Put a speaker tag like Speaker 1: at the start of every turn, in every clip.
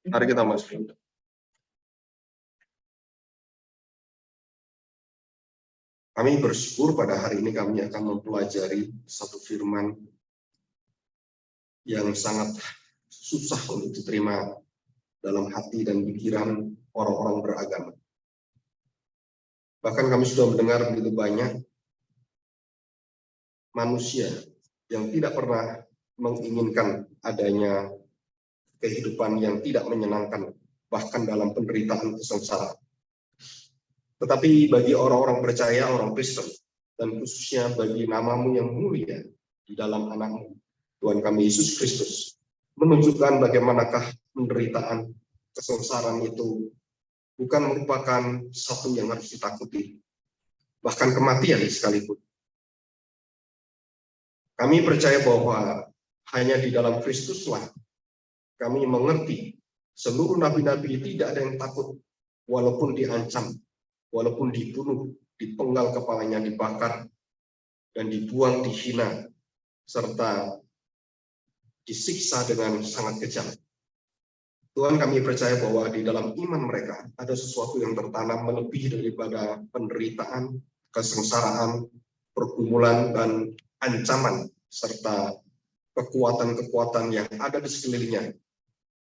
Speaker 1: Mari kita masuk. Kami bersyukur pada hari ini kami akan mempelajari satu firman yang sangat susah untuk diterima dalam hati dan pikiran orang-orang beragama. Bahkan kami sudah mendengar begitu banyak manusia yang tidak pernah menginginkan adanya kehidupan yang tidak menyenangkan, bahkan dalam penderitaan kesengsaraan. Tetapi bagi orang-orang percaya, orang Kristen, dan khususnya bagi namamu yang mulia di dalam anakmu, Tuhan kami Yesus Kristus, menunjukkan bagaimanakah penderitaan kesengsaraan itu bukan merupakan satu yang harus ditakuti, bahkan kematian sekalipun. Kami percaya bahwa hanya di dalam Kristuslah kami mengerti seluruh nabi-nabi tidak ada yang takut, walaupun diancam, walaupun dibunuh, dipenggal kepalanya, dibakar, dan dibuang, dihina, serta disiksa dengan sangat kejam. Tuhan, kami percaya bahwa di dalam iman mereka ada sesuatu yang tertanam melebihi daripada penderitaan, kesengsaraan, pergumulan, dan ancaman, serta kekuatan-kekuatan yang ada di sekelilingnya,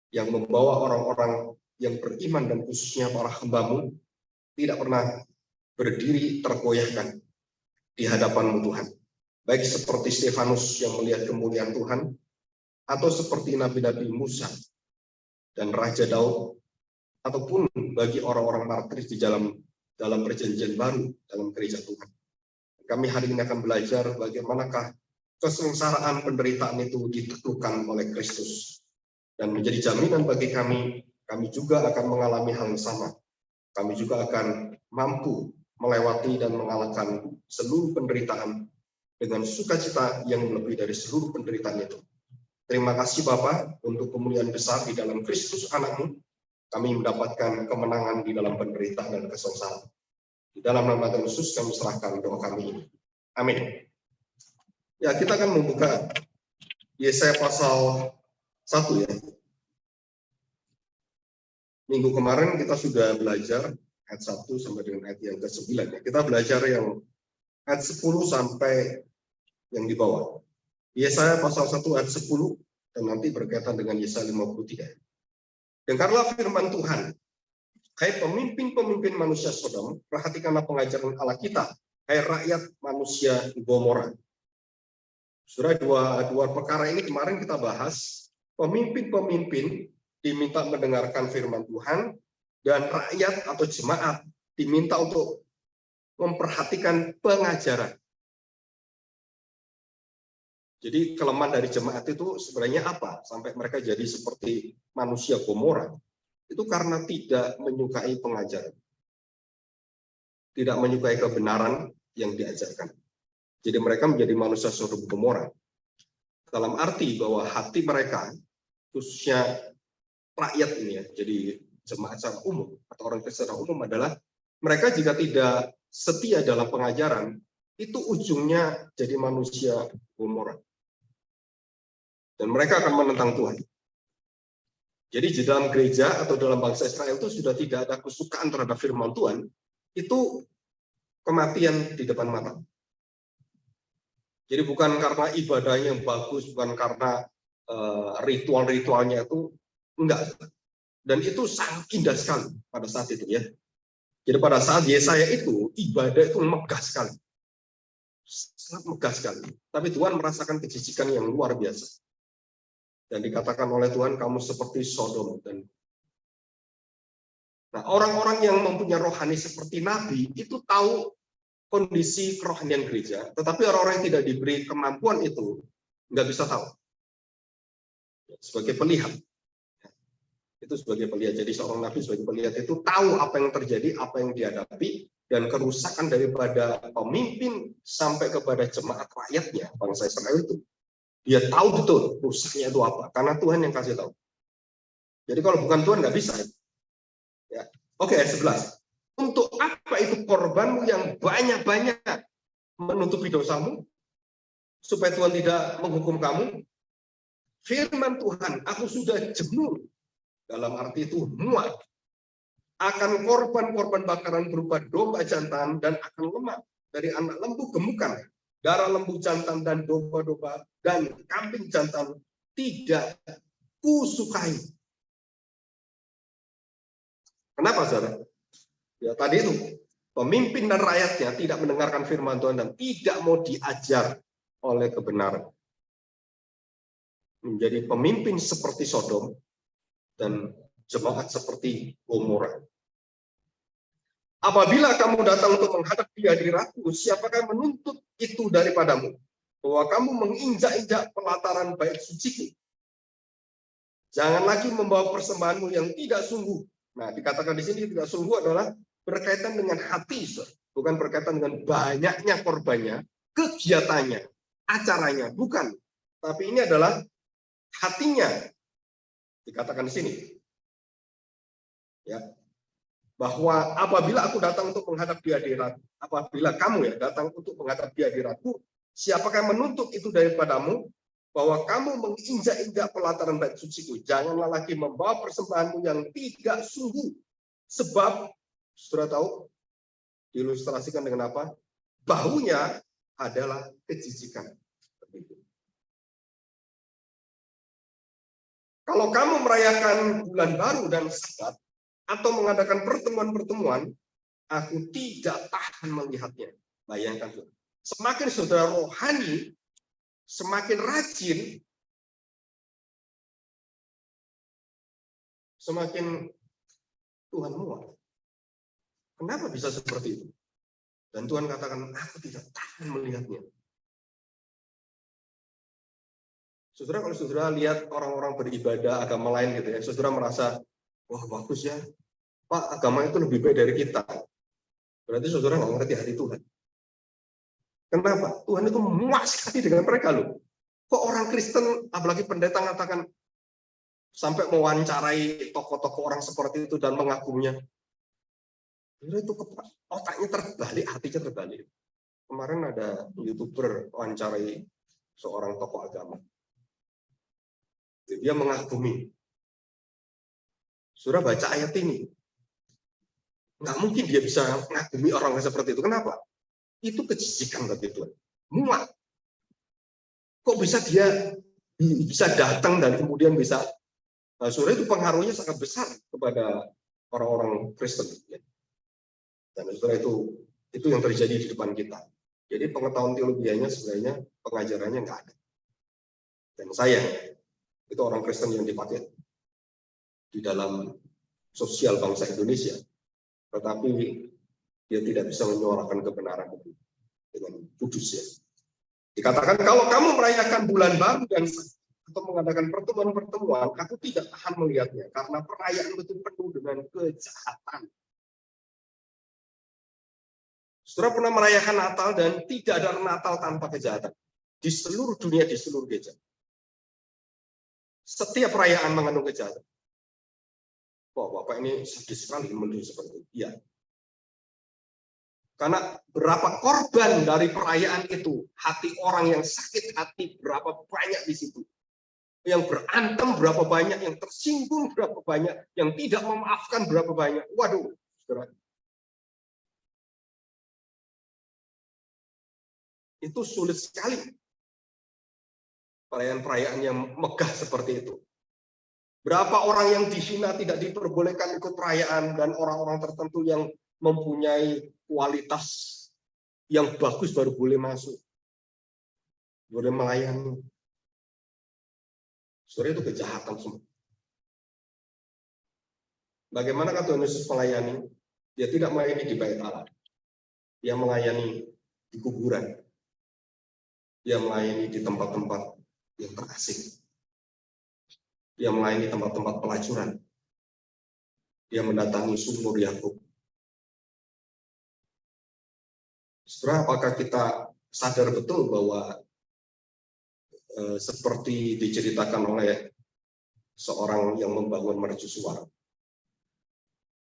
Speaker 1: yang membawa orang-orang yang beriman dan khususnya para hamba-Mu tidak pernah berdiri tergoyahkan di hadapan-Mu Tuhan. Baik seperti Stefanus yang melihat kemuliaan Tuhan, atau seperti Nabi-Nabi Musa dan Raja Daud, ataupun bagi orang-orang martir di dalam perjanjian baru dalam gereja Tuhan. Kami hari ini akan belajar bagaimanakah kesengsaraan penderitaan itu ditaklukkan oleh Kristus. Dan menjadi jaminan bagi kami juga akan mengalami hal yang sama. Kami juga akan mampu melewati dan mengalahkan seluruh penderitaan dengan sukacita yang lebih dari seluruh penderitaan itu. Terima kasih Bapa untuk kemuliaan besar di dalam Kristus anakmu. Kami mendapatkan kemenangan di dalam penderitaan dan kesengsaraan. Di dalam nama Tuhan Yesus kami serahkan doa kami ini. Amin. Ya, kita akan membuka Yesaya pasal 1 ya. Minggu kemarin kita sudah belajar ayat 1 sampai dengan ayat yang ke-9 ya. Kita belajar yang ayat 10 sampai yang di bawah. Yesaya pasal 1 ayat 10 dan nanti berkaitan dengan Yesaya 53. Dengarlah firman Tuhan. Hai pemimpin-pemimpin manusia Sodom, perhatikanlah pengajaran Allah kita. Hai rakyat manusia Gomora. Saudara, dua perkara ini kemarin kita bahas. Pemimpin-pemimpin diminta mendengarkan firman Tuhan, dan rakyat atau jemaat diminta untuk memperhatikan pengajaran. Jadi kelemahan dari jemaat itu sebenarnya apa? Sampai mereka jadi seperti manusia Gomora. Itu karena tidak menyukai pengajaran. Tidak menyukai kebenaran yang diajarkan. Jadi mereka menjadi manusia Sodom Gomora. Dalam arti bahwa hati mereka, khususnya rakyat ini ya, jadi jemaat secara umum atau orang Kristen secara umum adalah mereka jika tidak setia dalam pengajaran, itu ujungnya jadi manusia Gomora. Dan mereka akan menentang Tuhan. Jadi di dalam gereja atau dalam bangsa Israel itu sudah tidak ada kesukaan terhadap firman Tuhan, itu kematian di depan mata. Jadi bukan karena ibadahnya yang bagus, bukan karena ritual-ritualnya itu, enggak. Dan itu sangat indah sekali pada saat itu ya. Jadi pada saat Yesaya itu, ibadah itu megah sekali. Sangat megah sekali. Tapi Tuhan merasakan kejijikan yang luar biasa. Dan dikatakan oleh Tuhan, kamu seperti Sodom. Nah, orang-orang yang mempunyai rohani seperti Nabi, itu tahu kondisi kerohanian gereja. Tetapi orang-orang yang tidak diberi kemampuan itu, nggak bisa tahu. Sebagai pelihat. Itu sebagai pelihat. Jadi seorang Nabi sebagai pelihat itu tahu apa yang terjadi, apa yang dihadapi, dan kerusakan daripada pemimpin sampai kepada jemaat rakyatnya, bangsa Israel itu. Dia tahu betul rusaknya itu apa, karena Tuhan yang kasih tahu. Jadi kalau bukan Tuhan nggak bisa. Ya. Oke, ayat 11. Untuk apa itu korbanmu yang banyak-banyak menutupi dosamu, supaya Tuhan tidak menghukum kamu? firman Tuhan, aku sudah jenuh, dalam arti itu muak, akan korban-korban bakaran berupa domba jantan dan akan lemak dari anak lembu gemukan, darah lembu jantan dan domba-domba dan kambing jantan tidak kusukai. Kenapa, saudara? Ya tadi itu, pemimpin dan rakyatnya tidak mendengarkan firman Tuhan dan tidak mau diajar oleh kebenaran. Menjadi pemimpin seperti Sodom dan jemaat seperti Gomora. Apabila kamu datang untuk menghadap di hadiratku, siapakah menuntut itu daripadamu? Bahwa kamu menginjak-injak pelataran bait suciku. Jangan lagi membawa persembahanmu yang tidak sungguh. Nah, dikatakan di sini tidak sungguh adalah berkaitan dengan hati, bukan berkaitan dengan banyaknya korbannya, kegiatannya, acaranya, bukan. Tapi ini adalah hatinya. Dikatakan di sini. Ya. Bahwa apabila aku datang untuk menghadap di hadirat, apabila kamu ya datang untuk menghadap di hadiratku, siapakah yang menuntut itu daripadamu? Bahwa kamu menginjak-injak pelataran bait suciku. Janganlah lagi membawa persembahanmu yang tidak sungguh. Sebab, sudah tahu, diilustrasikan dengan apa? Baunya adalah kejijikan. Kalau kamu merayakan bulan baru dan Sabat, atau mengadakan pertemuan-pertemuan, aku tidak tahan melihatnya. Bayangkan, semakin saudara rohani, semakin rajin, semakin Tuhan muak. Kenapa bisa seperti itu? Dan Tuhan katakan, aku tidak tahan melihatnya. Saudara, kalau saudara lihat orang-orang beribadah agama lain gitu ya, saudara merasa, wah bagus ya, Pak, agama itu lebih baik dari kita. Berarti saudara nggak ngerti hati Tuhan. Kenapa? Tuhan itu muak sekali dengan mereka loh. Kok orang Kristen, apalagi pendeta mengatakan sampai mewawancarai tokoh-tokoh orang seperti itu dan mengaguminya. Itu otaknya terbalik, hatinya terbalik. Kemarin ada YouTuber wawancarai seorang tokoh agama. Dia mengagumi. Saudara baca ayat ini. Nggak mungkin dia bisa mengagumi orang seperti itu. Kenapa? Itu kejijikan bagi Tuhan. Muak. Kok bisa dia bisa datang dan kemudian bisa, saudara, itu pengaruhnya sangat besar kepada orang-orang Kristen. Dan saudara, itu yang terjadi di depan kita. Jadi pengetahuan teologianya sebenarnya pengajarannya nggak ada. Dan sayang, itu orang Kristen yang dipakai di dalam sosial bangsa Indonesia. Tetapi dia tidak bisa menyuarakan kebenaran itu dengan kudus ya. Dikatakan kalau kamu merayakan bulan baru dan atau mengadakan pertemuan-pertemuan, aku tidak tahan melihatnya karena perayaan itu penuh dengan kejahatan. Saudara pernah merayakan Natal dan tidak ada Natal tanpa kejahatan di seluruh dunia, di seluruh gereja. Setiap perayaan mengandung kejahatan. Wah, Bapak ini sadis sekali menuduh seperti itu. Ya. Karena berapa korban dari perayaan itu, hati orang yang sakit hati berapa banyak di situ. Yang berantem berapa banyak, yang tersinggung berapa banyak, yang tidak memaafkan berapa banyak. Waduh, saudara. Itu sulit sekali. Perayaan-perayaan yang megah seperti itu. Berapa orang yang dihina tidak diperbolehkan ikut perayaan, dan orang-orang tertentu yang mempunyai kualitas yang bagus baru boleh masuk, boleh melayani. Saudara, itu kejahatan semua. Bagaimana Tuhan Yesus melayani? Dia tidak melayani di bait Allah. Dia melayani di kuburan. Dia melayani di tempat-tempat yang terasing. Dia melayani tempat-tempat pelacuran. Dia mendatangi sumur Yakub. Saudara, apakah kita sadar betul bahwa seperti diceritakan oleh seorang yang membangun mercusuar,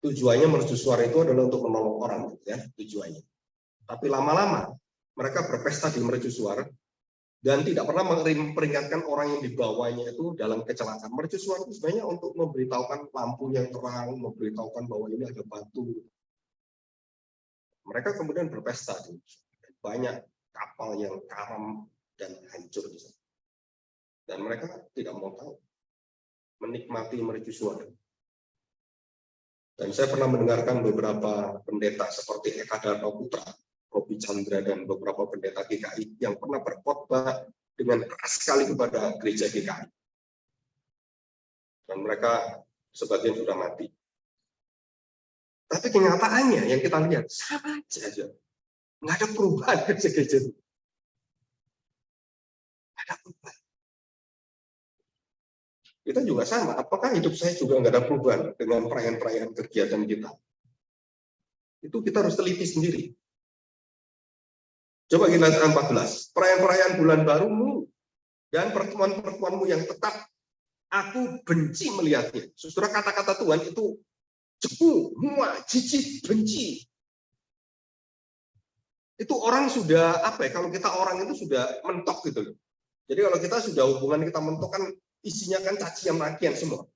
Speaker 1: tujuannya mercusuar itu adalah untuk menolong orang, ya tujuannya. Tapi lama-lama mereka berpesta di mercusuar dan tidak pernah memperingatkan orang yang dibawanya itu dalam kecelakaan. Mercusuar itu sebenarnya untuk memberitahukan lampu yang terang, memberitahukan bahwa ini ada batu. Mereka kemudian berpesta, banyak kapal yang karam dan hancur di sana. Dan mereka tidak mau tahu, menikmati mercusuar. Dan saya pernah mendengarkan beberapa pendeta seperti Eka Dharma Putra, Robi Chandra, dan beberapa pendeta GKI yang pernah berkhotbah dengan keras sekali kepada gereja GKI. Dan mereka sebagian sudah mati. Tapi kenyataannya yang kita lihat sama aja. Nggak ada perubahan gereja-gereja itu. Nggak ada perubahan. Kita juga sama. Apakah hidup saya juga nggak ada perubahan dengan perayaan-perayaan kegiatan kita? Itu kita harus teliti sendiri. Coba kita lihat 14. Perayaan-perayaan bulan barumu dan pertemuan-pertemuanmu yang tetap, aku benci melihatnya. Saudara, kata-kata Tuhan itu cepu, muak, jijik, benci. Itu orang sudah apa ya? Kalau kita orang itu sudah mentok gitu. Jadi kalau kita sudah hubungan kita mentok kan isinya kan cacian makian semua.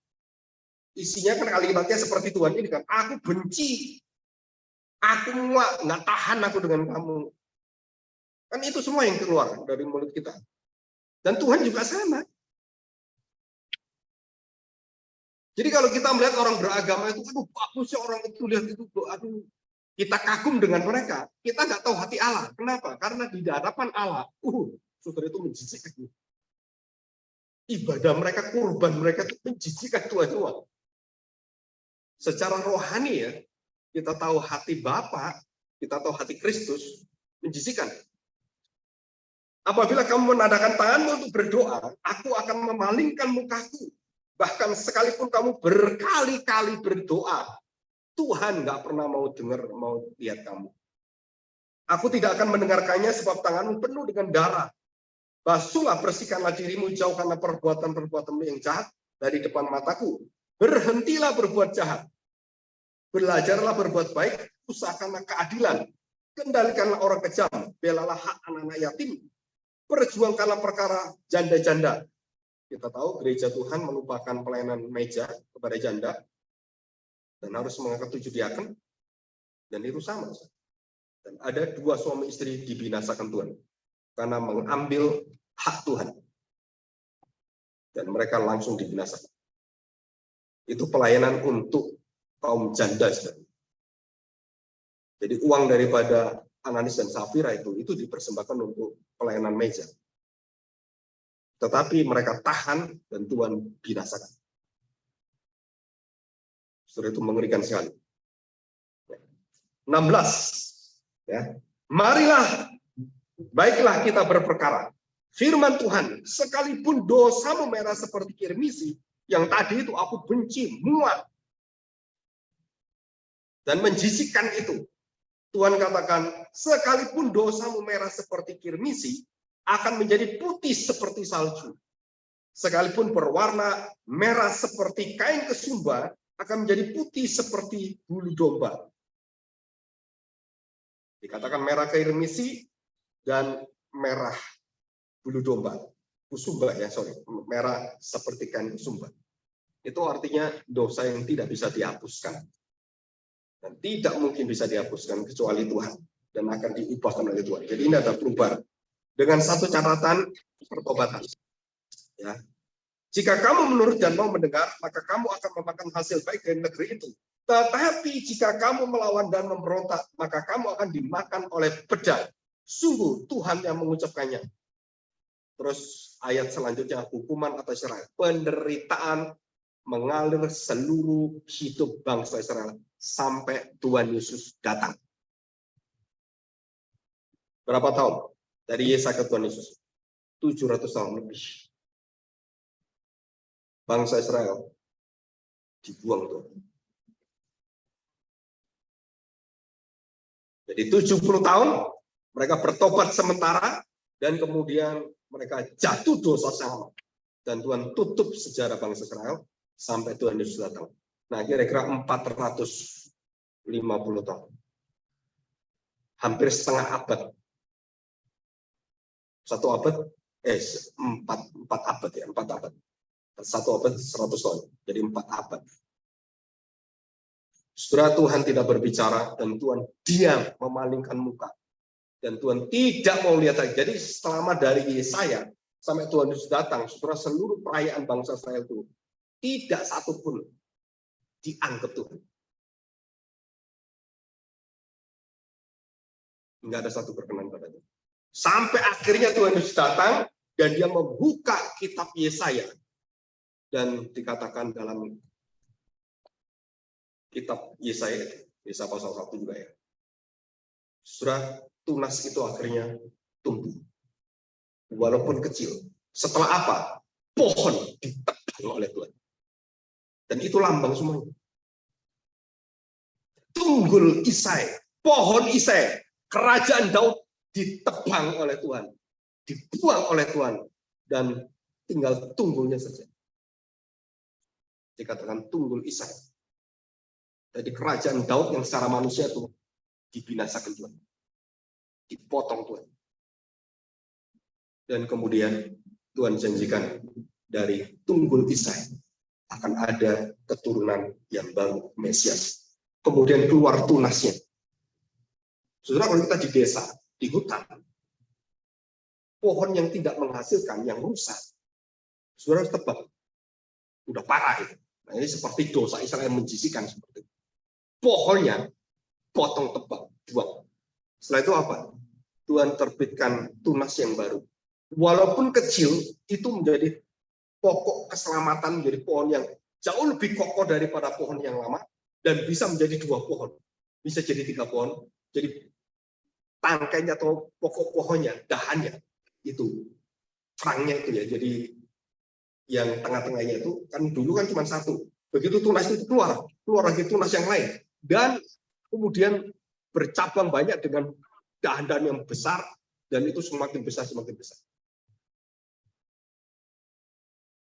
Speaker 1: Isinya kan kalimatnya seperti Tuhan ini kan, aku benci, aku muak, nggak tahan aku dengan kamu. Kan itu semua yang keluar dari mulut kita. Dan Tuhan juga sama. Jadi kalau kita melihat orang beragama itu, aduh bagusnya orang itu, lihat itu, aduh kita kagum dengan mereka. Kita nggak tahu hati Allah. Kenapa? Karena di hadapan Allah, saudara, itu menjijikkan. Ibadah mereka, kurban mereka itu menjijikkan Tuhan semua. Secara rohani ya, kita tahu hati Bapa, kita tahu hati Kristus, menjijikkan. Apabila kamu menadakan tanganmu untuk berdoa, aku akan memalingkan mukaku. Bahkan sekalipun kamu berkali-kali berdoa, Tuhan nggak pernah mau dengar, mau lihat kamu. Aku tidak akan mendengarkannya sebab tanganmu penuh dengan darah. Basuhlah, bersihkanlah dirimu, jauhkanlah perbuatan-perbuatanmu yang jahat dari depan mataku. Berhentilah berbuat jahat. Belajarlah berbuat baik, usahakanlah keadilan. Kendalikanlah orang kejam, belalah hak anak-anak yatim. Perjuangkanlah perkara janda-janda. Kita tahu gereja Tuhan melupakan pelayanan meja kepada janda dan harus mengangkat 7 diaken, dan itu sama. Dan ada 2 suami istri dibinasakan Tuhan karena mengambil hak Tuhan, dan mereka langsung dibinasakan. Itu pelayanan untuk kaum janda. Jadi uang daripada Ananis dan Safira itu dipersembahkan untuk pelayanan meja. Tetapi mereka tahan dan Tuhan binasakan. Saudara, itu mengerikan sekali. 16. Ya. Marilah, baiklah kita berperkara. Firman Tuhan, sekalipun dosamu merah seperti kirmisi, yang tadi itu aku benci, muak, dan menjisikkan itu. Tuhan katakan, sekalipun dosamu merah seperti kirmisi, akan menjadi putih seperti salju. Sekalipun berwarna merah seperti kain kesumba, akan menjadi putih seperti bulu domba. Dikatakan merah kirmisi dan merah bulu domba. Kusumba ya, merah seperti kain kusumba. Itu artinya dosa yang tidak bisa dihapuskan. Dan tidak mungkin bisa dihapuskan kecuali Tuhan. Dan akan diubahkan oleh Tuhan. Jadi ini ada perubahan. Dengan satu catatan, pertobatan. Ya. Jika kamu menurut dan mau mendengar, maka kamu akan memakan hasil baik dari negeri itu. Tetapi jika kamu melawan dan memberontak, maka kamu akan dimakan oleh pedang. Sungguh Tuhan yang mengucapkannya. Terus ayat selanjutnya, hukuman atas Israel. Penderitaan mengalir seluruh hidup bangsa Israel sampai Tuhan Yesus datang. Berapa tahun dari Yesus ke Tuhan Yesus? 700 tahun lebih. Bangsa Israel dibuang Tuhan. Jadi 70 tahun mereka bertobat sementara dan kemudian mereka jatuh dosa sama. Dan Tuhan tutup sejarah bangsa Israel sampai Tuhan Yesus datang. Nah, kira-kira 450 tahun. Hampir setengah abad. 1 abad empat abad ya, 4 abad. 1 abad 100 tahun, jadi 4 abad. Saudara, Tuhan tidak berbicara dan Tuhan diam memalingkan muka. Dan Tuhan tidak mau lihat lagi. Jadi selama dari Yesaya sampai Tuhan Yesus datang, saudara, seluruh perayaan bangsa Israel itu tidak satupun dianggap Tuhan. Enggak ada satu berkenan padanya. Sampai akhirnya Tuhan Yesus datang dan dia membuka kitab Yesaya. Dan dikatakan dalam kitab Yesaya pasal 1 juga ya. Saudara, tunas itu akhirnya tumbuh. Walaupun kecil. Setelah apa? Pohon ditebang oleh Tuhan. Dan itu lambang semuanya. Tunggul Isai, pohon Isai, kerajaan Daud ditebang oleh Tuhan. Dibuang oleh Tuhan. Dan tinggal tunggulnya saja. Dikatakan tunggul Isai. Jadi kerajaan Daud yang secara manusia itu dibinasakan Tuhan. Dipotong Tuhan. Dan kemudian Tuhan janjikan dari tunggul Isai akan ada keturunan yang baru, Mesias. Kemudian keluar tunasnya. Saudara, kalau kita di desa, di hutan, pohon yang tidak menghasilkan, yang rusak, saudara harus tebang. Udah parah itu. Nah, ini seperti dosa Israel menjisikan seperti itu. Pohonnya potong, tebang, buang. Setelah itu apa? Tuhan terbitkan tunas yang baru. Walaupun kecil, itu menjadi pokok keselamatan, menjadi pohon yang jauh lebih kokoh daripada pohon yang lama, dan bisa menjadi 2 pohon. Bisa jadi 3 pohon. Jadi tangkainya atau pokok pohonnya, dahannya, itu frangnya itu ya. Jadi yang tengah-tengahnya itu, kan dulu kan cuma 1. Begitu tunas itu keluar lagi tunas yang lain. Dan kemudian bercabang banyak dengan dahan-dahan yang besar, dan itu semakin besar, semakin besar.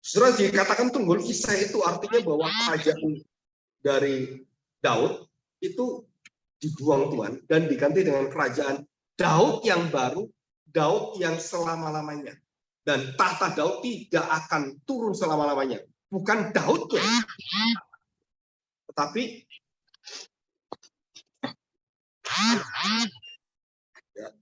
Speaker 1: Saudara, dikatakan tunggul Isai itu artinya bahwa kerajaan dari Daud itu dibuang Tuhan dan diganti dengan kerajaan Daud yang baru, Daud yang selama-lamanya. Dan tahta Daud tidak akan turun selama-lamanya. Bukan Daudnya, tetapi ya,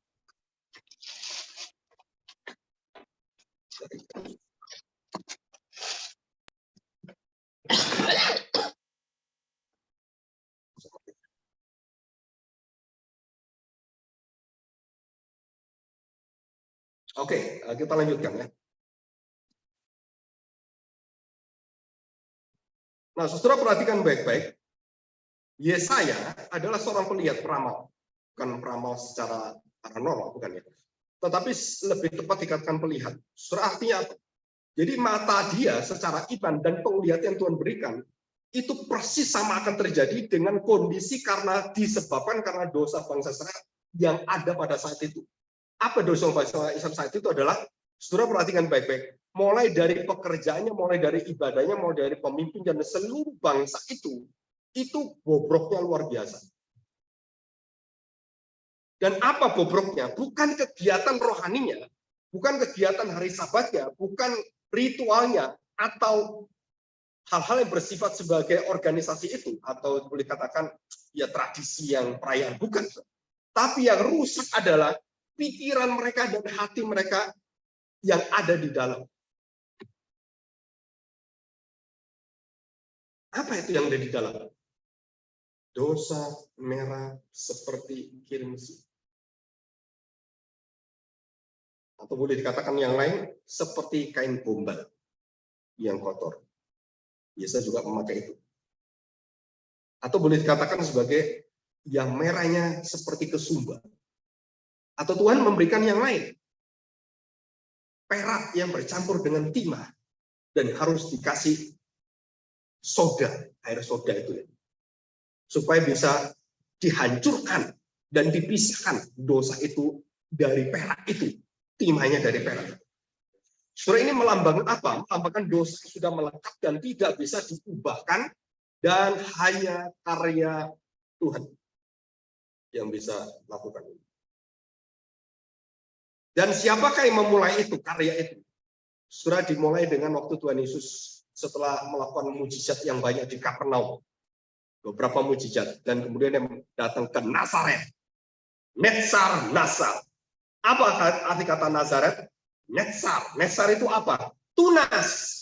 Speaker 1: oke, kita lanjutkan ya. Nah, saudara perhatikan baik-baik. Yesaya adalah seorang penlihat, peramal. Bukan peramal secara paranormal, bukan ya. Tetapi lebih tepat dikatakan pelihat. Saudara, artinya apa? Jadi mata dia secara iman dan penglihatan yang Tuhan berikan, itu persis sama akan terjadi dengan kondisi disebabkan karena dosa bangsa Israel yang ada pada saat itu. Apa dosa bangsa Israel saat itu adalah, saudara perhatikan baik-baik, mulai dari pekerjaannya, mulai dari ibadahnya, mulai dari pemimpin dan seluruh bangsa itu bobroknya luar biasa. Dan apa bobroknya? Bukan kegiatan rohaninya, bukan kegiatan hari Sabatnya, bukan ritualnya, atau hal-hal yang bersifat sebagai organisasi itu, atau boleh katakan ya tradisi yang perayaan, bukan. Tapi yang rusak adalah pikiran mereka dan hati mereka yang ada di dalam. Apa itu yang ada di dalam? Dosa merah seperti kirmisi. Atau boleh dikatakan yang lain, seperti kain gombal yang kotor. Biasa juga memakai itu. Atau boleh dikatakan sebagai yang merahnya seperti kesumba. Atau Tuhan memberikan yang lain. Perak yang bercampur dengan timah. Dan harus dikasih soda, air soda itu ya. Supaya bisa dihancurkan dan dipisahkan dosa itu dari perak itu. Timahnya dari perak. Surah ini melambangkan apa? Melambangkan dosa sudah melekat dan tidak bisa diubahkan, dan hanya karya Tuhan yang bisa lakukan ini. Dan siapakah yang memulai itu, karya itu? Sudah dimulai dengan waktu Tuhan Yesus setelah melakukan mujizat yang banyak di Kapernaum. Beberapa mujizat. Dan kemudian yang datang ke Nazaret. Netzar, Nasar. Apa arti kata Nazaret? Netzar. Netzar itu apa? Tunas.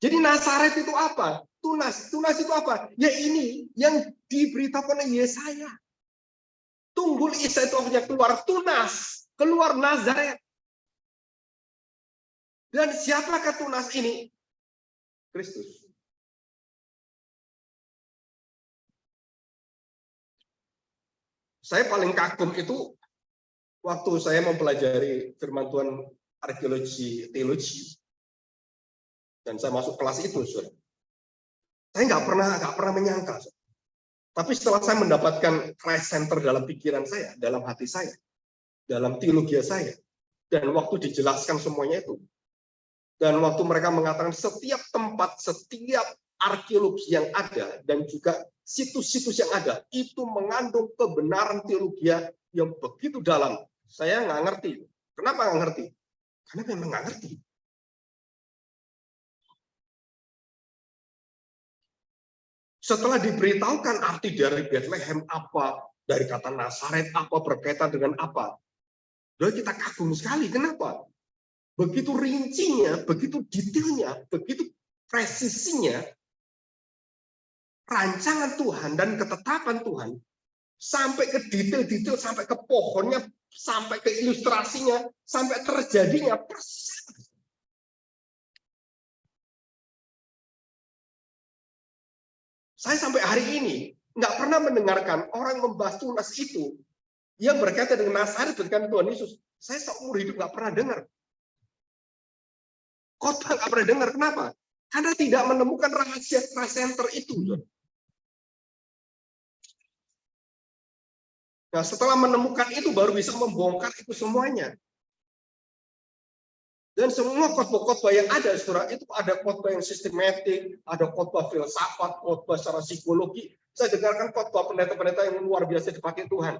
Speaker 1: Jadi Nazaret itu apa? Tunas. Tunas itu apa? Ya ini yang diberitakan oleh Yesaya. Tunggul Isa itu akhirnya keluar tunas. Keluar Nazaret. Dan siapakah tunas ini? Kristus. Saya paling kagum itu waktu saya mempelajari firman Tuhan arkeologi teologi. Dan saya masuk kelas itu, saudara. Saya nggak pernah menyangka. Saudara. Tapi setelah saya mendapatkan Christ Center dalam pikiran saya, dalam hati saya, dalam teologi saya, dan waktu dijelaskan semuanya itu, dan waktu mereka mengatakan setiap tempat, setiap arkeologi yang ada, dan juga situs-situs yang ada, itu mengandung kebenaran teologi yang begitu dalam. Saya nggak ngerti. Kenapa nggak ngerti? Karena memang nggak ngerti. Setelah diberitahukan arti dari Bethlehem apa, dari kata Nazaret apa, berkaitan dengan apa, lalu kita kagum sekali. Kenapa? Begitu rincinya, begitu detailnya, begitu presisinya, rancangan Tuhan dan ketetapan Tuhan, sampai ke detail-detail, sampai ke pohonnya, sampai ke ilustrasinya, sampai terjadinya persis. Saya sampai hari ini nggak pernah mendengarkan orang membahas tunas itu yang berkaitan dengan Nazaret, berkaitan Tuhan Yesus. Saya seumur hidup nggak pernah dengar. Khotbah nggak pernah dengar. Kenapa? Karena tidak menemukan rahasia center itu. Nah, setelah menemukan itu baru bisa membongkar itu semuanya. Dan semua khotbah-khotbah yang ada, saudara, itu ada khotbah yang sistematik, ada khotbah filsafat, khotbah secara psikologi. Saya dengarkan khotbah pendeta-pendeta yang luar biasa dipakai Tuhan.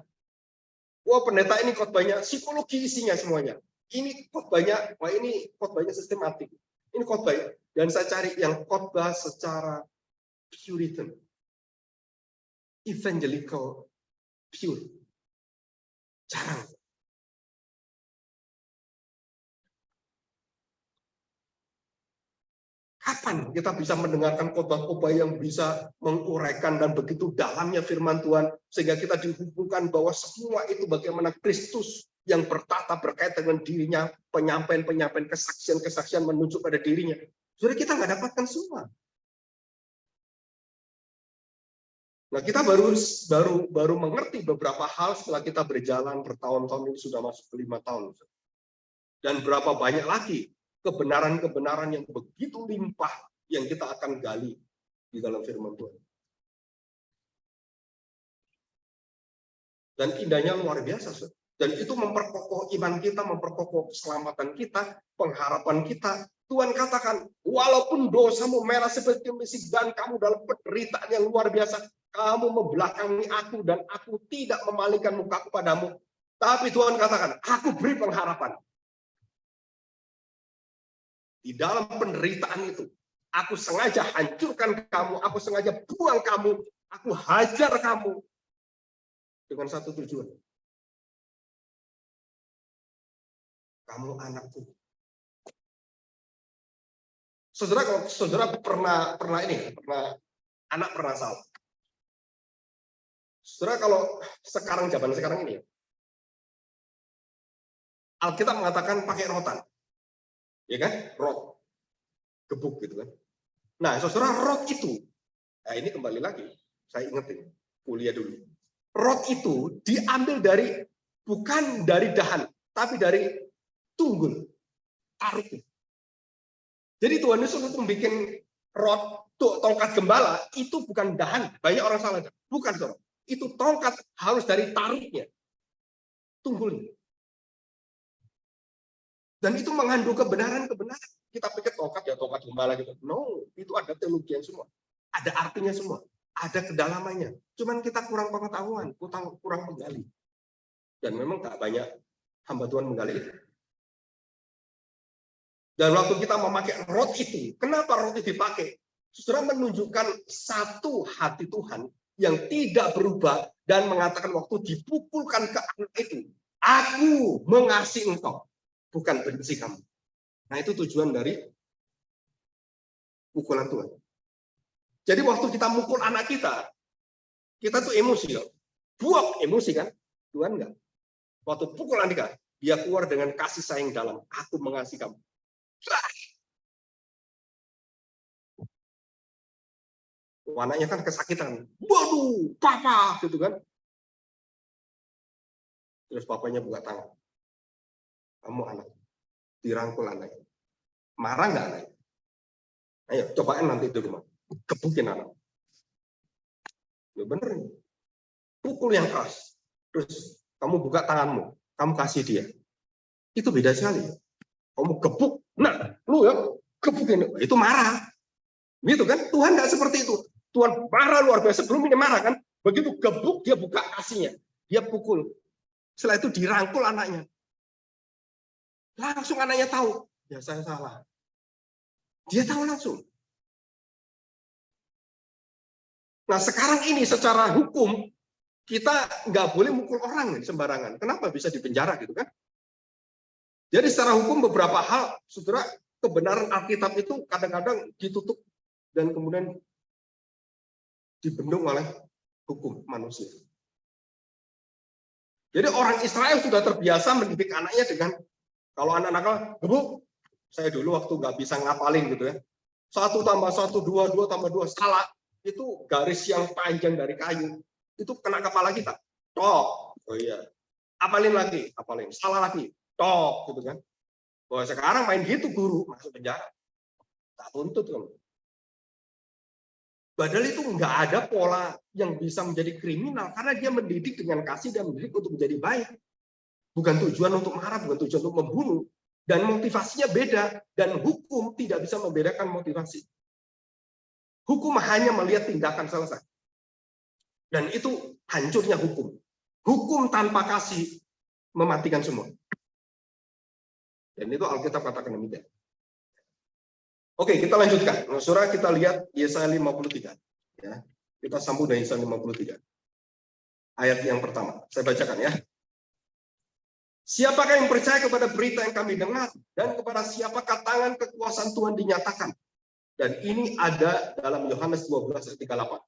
Speaker 1: Wah, pendeta ini khotbahnya psikologi isinya semuanya. Ini khotbahnya sistematik. Ini khotbah. Dan saya cari yang khotbah secara Puritan, evangelical, pure. Jarang. Kapan kita bisa mendengarkan khotbah-khotbah yang bisa menguraikan dan begitu dalamnya firman Tuhan, sehingga kita dihubungkan bahwa semua itu bagaimana Kristus yang bertata berkaitan dengan dirinya, penyampaian-penyampaian, kesaksian-kesaksian menunjuk pada dirinya. Sudah kita nggak dapatkan semua. Nah, kita baru mengerti beberapa hal setelah kita berjalan bertahun-tahun, ini sudah masuk ke 5 tahun. Dan berapa banyak lagi kebenaran-kebenaran yang begitu limpah yang kita akan gali di dalam firman Tuhan. Dan indahnya luar biasa. Dan itu memperkokoh iman kita, memperkokoh keselamatan kita, pengharapan kita. Tuhan katakan, walaupun dosamu merah seperti misik dan kamu dalam penderitaan yang luar biasa, kamu membelakangi aku dan aku tidak memalingkan mukaku padamu. Tapi Tuhan katakan, aku beri pengharapan. Di dalam penderitaan itu, aku sengaja hancurkan kamu, aku sengaja buang kamu, aku hajar kamu dengan satu tujuan. Kamu anakku. Saudara, kalau saudara pernah anak pernah salah. Saudara, kalau zaman sekarang ini, Alkitab mengatakan pakai rotan. Ya kan? Rot. Gebuk gitu kan. Nah, saudara, rot itu, nah ini kembali lagi, saya ingetin, kuliah dulu. Rot itu diambil bukan dari dahan, tapi dari tunggul, tarik. Jadi Tuhan Yesus untuk bikin rot, tongkat gembala, itu bukan dahan. Banyak orang salah. Bukan, saudara. Itu tongkat harus dari tariknya. Tunggulnya. Dan itu mengandung kebenaran-kebenaran. Kita pikir tongkat ya tongkat gembala gitu. No, itu ada teologi semua. Ada artinya semua. ada kedalamannya. Cuman kita kurang pengetahuan, kurang menggali. Dan memang tak banyak hamba Tuhan menggali itu. Dan waktu kita memakai rod itu, kenapa rod itu dipakai? Saudara, menunjukkan satu hati Tuhan yang tidak berubah dan mengatakan waktu dipukulkan ke anak itu, aku mengasihi engkau, bukan benci kamu. Nah, itu tujuan dari pukulan Tuhan. Jadi waktu kita mukul anak kita tuh emosi loh. Buang emosi kan? Tuhan enggak. Waktu pukul anak dia keluar dengan kasih sayang dalam, aku mengasihi kamu. Anaknya kan kesakitan. Waduh, papa, gitu kan. Terus papanya buka tangan. Kamu anak. Dirangkul anaknya. Marah nggak anaknya? Ayo, cobain nanti di rumah. Gebukin anak. Ya bener nih. Pukul yang keras. Terus kamu buka tanganmu. Kamu kasih dia. Itu beda sekali. Kamu gebuk. Nah, lu ya gebukin. Itu marah. Gitu kan? Tuhan nggak seperti itu. Tuhan marah luar biasa. Sebelum ini marah kan? Begitu gebuk, dia buka kasihnya. Dia pukul. Setelah itu dirangkul anaknya. Langsung anaknya tahu. Ya saya salah. Dia tahu langsung. Nah sekarang ini secara hukum, kita nggak boleh mukul orang sembarangan. Kenapa bisa dipenjara gitu kan? Jadi secara hukum beberapa hal, saudara, kebenaran Alkitab itu kadang-kadang ditutup dan kemudian dibendung oleh hukum manusia. Jadi orang Israel sudah terbiasa mendidik anaknya dengan, kalau anak nakal, gebuk. Saya dulu waktu nggak bisa ngapalin gitu ya. 1 + 1, 2, 2 + 2, salah. Itu garis yang panjang dari kayu. Itu kena kepala kita. Tok. Oh iya. Apalin lagi, apalin. Salah lagi. Tok, gitu kan. Bahwa sekarang main gitu guru masuk penjara. Tak tuntut kan. Padahal itu nggak ada pola yang bisa menjadi kriminal karena dia mendidik dengan kasih dan mendidik untuk menjadi baik. Bukan tujuan untuk marah, bukan tujuan untuk membunuh. Dan motivasinya beda. Dan hukum tidak bisa membedakan motivasi. Hukum hanya melihat tindakan selesai. Dan itu hancurnya hukum. Hukum tanpa kasih mematikan semua. Dan itu Alkitab katakan demikian. Oke, kita lanjutkan. Saudara, kita lihat Yesaya 53. Ya, kita sambung dari Yesaya 53. Ayat yang pertama. Saya bacakan ya. Siapakah yang percaya kepada berita yang kami dengar? Dan kepada siapakah tangan kekuasaan Tuhan dinyatakan? Dan ini ada dalam Yohanes 12 ayat 38.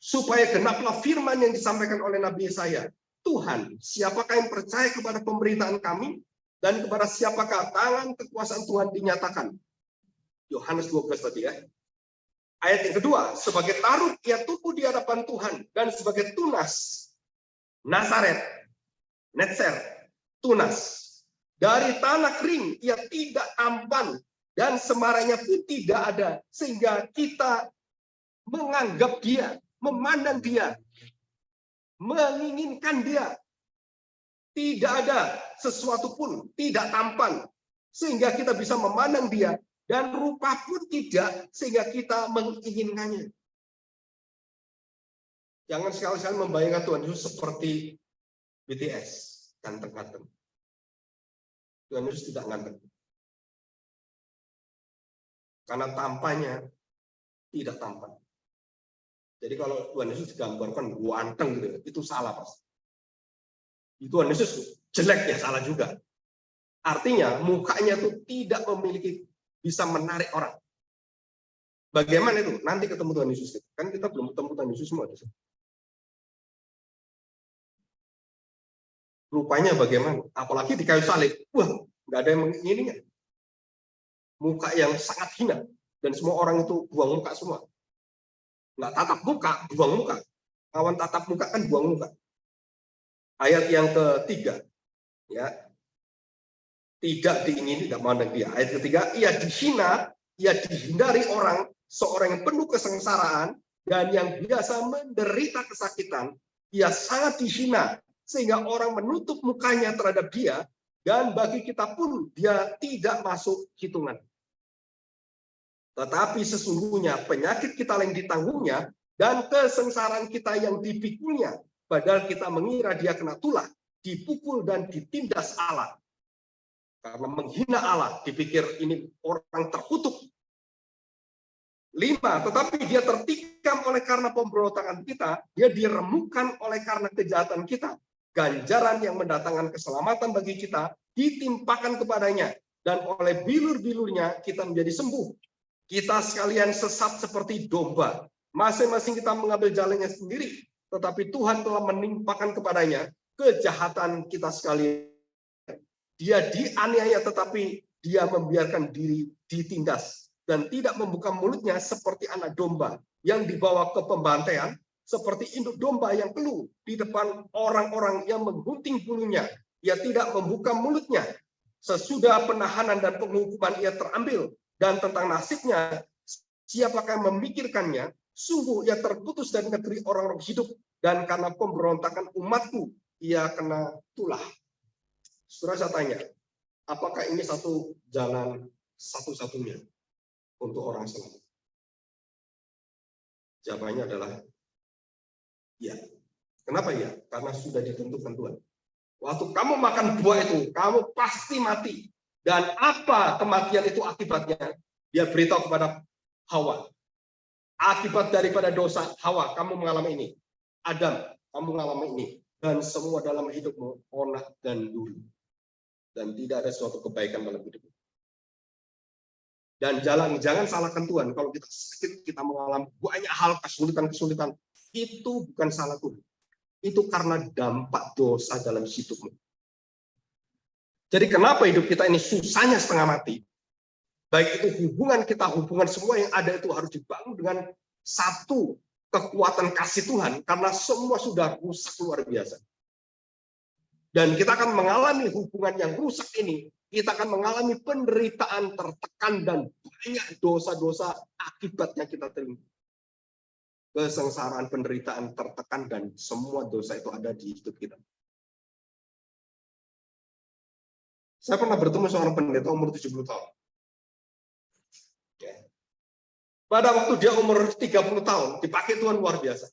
Speaker 1: Supaya genaplah firman yang disampaikan oleh Nabi Yesaya. Tuhan, siapakah yang percaya kepada pemberitaan kami? Dan kepada siapakah tangan kekuasaan Tuhan dinyatakan? Yohanes 12 tadi ya. Ayat yang kedua, sebagai taruk ia tumbuh di hadapan Tuhan. Dan sebagai tunas, Nazaret, Netzer, tunas. Dari tanah kering ia tidak tampan. Dan semaranya pun tidak ada. Sehingga kita menganggap dia, memandang dia, menginginkan dia. Tidak ada sesuatu pun, tidak tampan. Sehingga kita bisa memandang dia. Dan rupa pun tidak, sehingga kita menginginkannya. Jangan sekali-kali membayangkan Tuhan Yesus seperti BTS, ganteng-ganteng. Tuhan Yesus tidak ganteng. Karena tampaknya tidak tampan. Jadi kalau Tuhan Yesus digambarkan ganteng gitu, itu salah pasti. Tuhan Yesus jelek ya salah juga. Artinya mukanya itu tidak memiliki bisa menarik orang. Bagaimana itu? Nanti ketemu Tuhan Yesus. Kan kita belum ketemu Tuhan Yesus semua. Rupanya bagaimana? Apalagi di kayu salib. Wah, nggak ada yang mengingininya. Muka yang sangat hina. Dan semua orang itu buang muka semua. Nggak tatap muka, buang muka. Kawan tatap muka kan buang muka. Ayat yang ketiga. Ya, tidak diingini, tidak memandang dia. Ayat ketiga, ia dihina, ia dihindari orang, seorang yang penuh kesengsaraan, dan yang biasa menderita kesakitan, ia sangat dihina, sehingga orang menutup mukanya terhadap dia, dan bagi kita pun dia tidak masuk hitungan. Tetapi sesungguhnya penyakit kita yang ditanggungnya, dan kesengsaraan kita yang dipikulnya, padahal kita mengira dia kena tulah, dipukul dan ditindas Allah. Karena menghina Allah, dipikir ini orang terkutuk. 5, tetapi dia tertikam oleh karena pemberontakan kita, dia diremukkan oleh karena kejahatan kita. Ganjaran yang mendatangkan keselamatan bagi kita ditimpakan kepadanya, dan oleh bilur-bilurnya kita menjadi sembuh. Kita sekalian sesat seperti domba, masing-masing kita mengambil jalannya sendiri, tetapi Tuhan telah menimpakan kepadanya kejahatan kita sekalian. Dia dianiaya, tetapi dia membiarkan diri ditindas, dan tidak membuka mulutnya seperti anak domba yang dibawa ke pembantaian, seperti induk domba yang keluh di depan orang-orang yang menggunting bulunya. Ia tidak membuka mulutnya. Sesudah penahanan dan penghukuman ia terambil, dan tentang nasibnya siapakah yang memikirkannya? Sungguh ia terputus dari negeri orang-orang hidup, dan karena pemberontakan umatku ia kena tulah. Saudara, saya tanya, apakah ini satu jalan satu-satunya untuk orang selamat? Jawabannya adalah ya. Kenapa ya? Karena sudah ditentukan Tuhan. Waktu kamu makan buah itu, kamu pasti mati. Dan apa kematian itu akibatnya? Dia beritahu kepada Hawa. Akibat daripada dosa Hawa, kamu mengalami ini. Adam, kamu mengalami ini. Dan semua dalam hidupmu onak dan duri. Dan tidak ada suatu kebaikan dalam hidupmu. Dan jangan salahkan Tuhan. Kalau kita sakit, kita mengalami banyak hal kesulitan-kesulitan. Itu bukan salah Tuhan. Itu karena dampak dosa dalam hidupmu. Jadi kenapa hidup kita ini susahnya setengah mati? Baik itu hubungan kita, hubungan semua yang ada itu harus dibangun dengan satu kekuatan kasih Tuhan. Karena semua sudah rusak luar biasa. Dan kita akan mengalami hubungan yang rusak ini. Kita akan mengalami penderitaan, tertekan, dan banyak dosa-dosa akibatnya kita terima. Kesengsaraan, penderitaan, tertekan, dan semua dosa itu ada di hidup kita. Saya pernah bertemu seorang pendeta umur 70 tahun. Pada waktu dia umur 30 tahun, dipakai Tuhan luar biasa.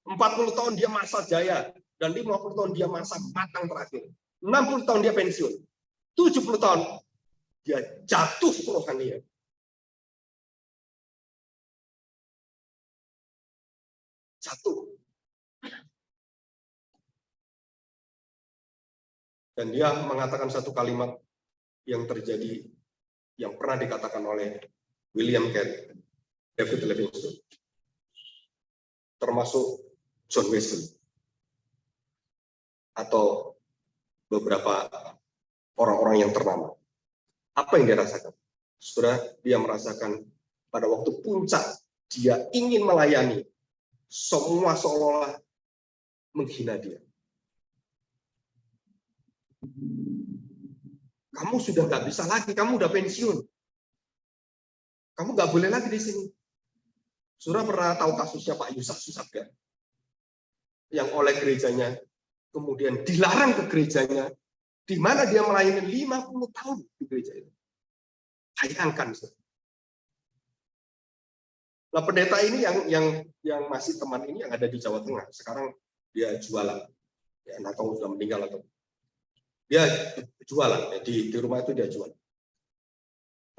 Speaker 1: 40 tahun dia masa jaya, dan 50 tahun dia masa matang terakhir. 60 tahun dia pensiun. 70 tahun dia jatuh rohaninya. Jatuh. Dan dia mengatakan satu kalimat yang terjadi, yang pernah dikatakan oleh William Carey, David Livingstone, termasuk John Wesley, atau beberapa orang-orang yang ternama. Apa yang dia rasakan? Saudara, dia merasakan pada waktu puncak, dia ingin melayani, semua seolah-olah menghina dia. Kamu sudah nggak bisa lagi, kamu udah pensiun. Kamu nggak boleh lagi di sini. Saudara pernah tahu kasusnya Pak Yusuf Susatga? Yang oleh gerejanya kemudian dilarang ke gerejanya, di mana dia melayani 50 tahun di gereja itu. Bayangkan. Nah, pendeta ini yang masih teman ini yang ada di Jawa Tengah, sekarang dia jualan. Ya, nggak tahu sudah meninggal atau dia jualan di rumah itu dia jual.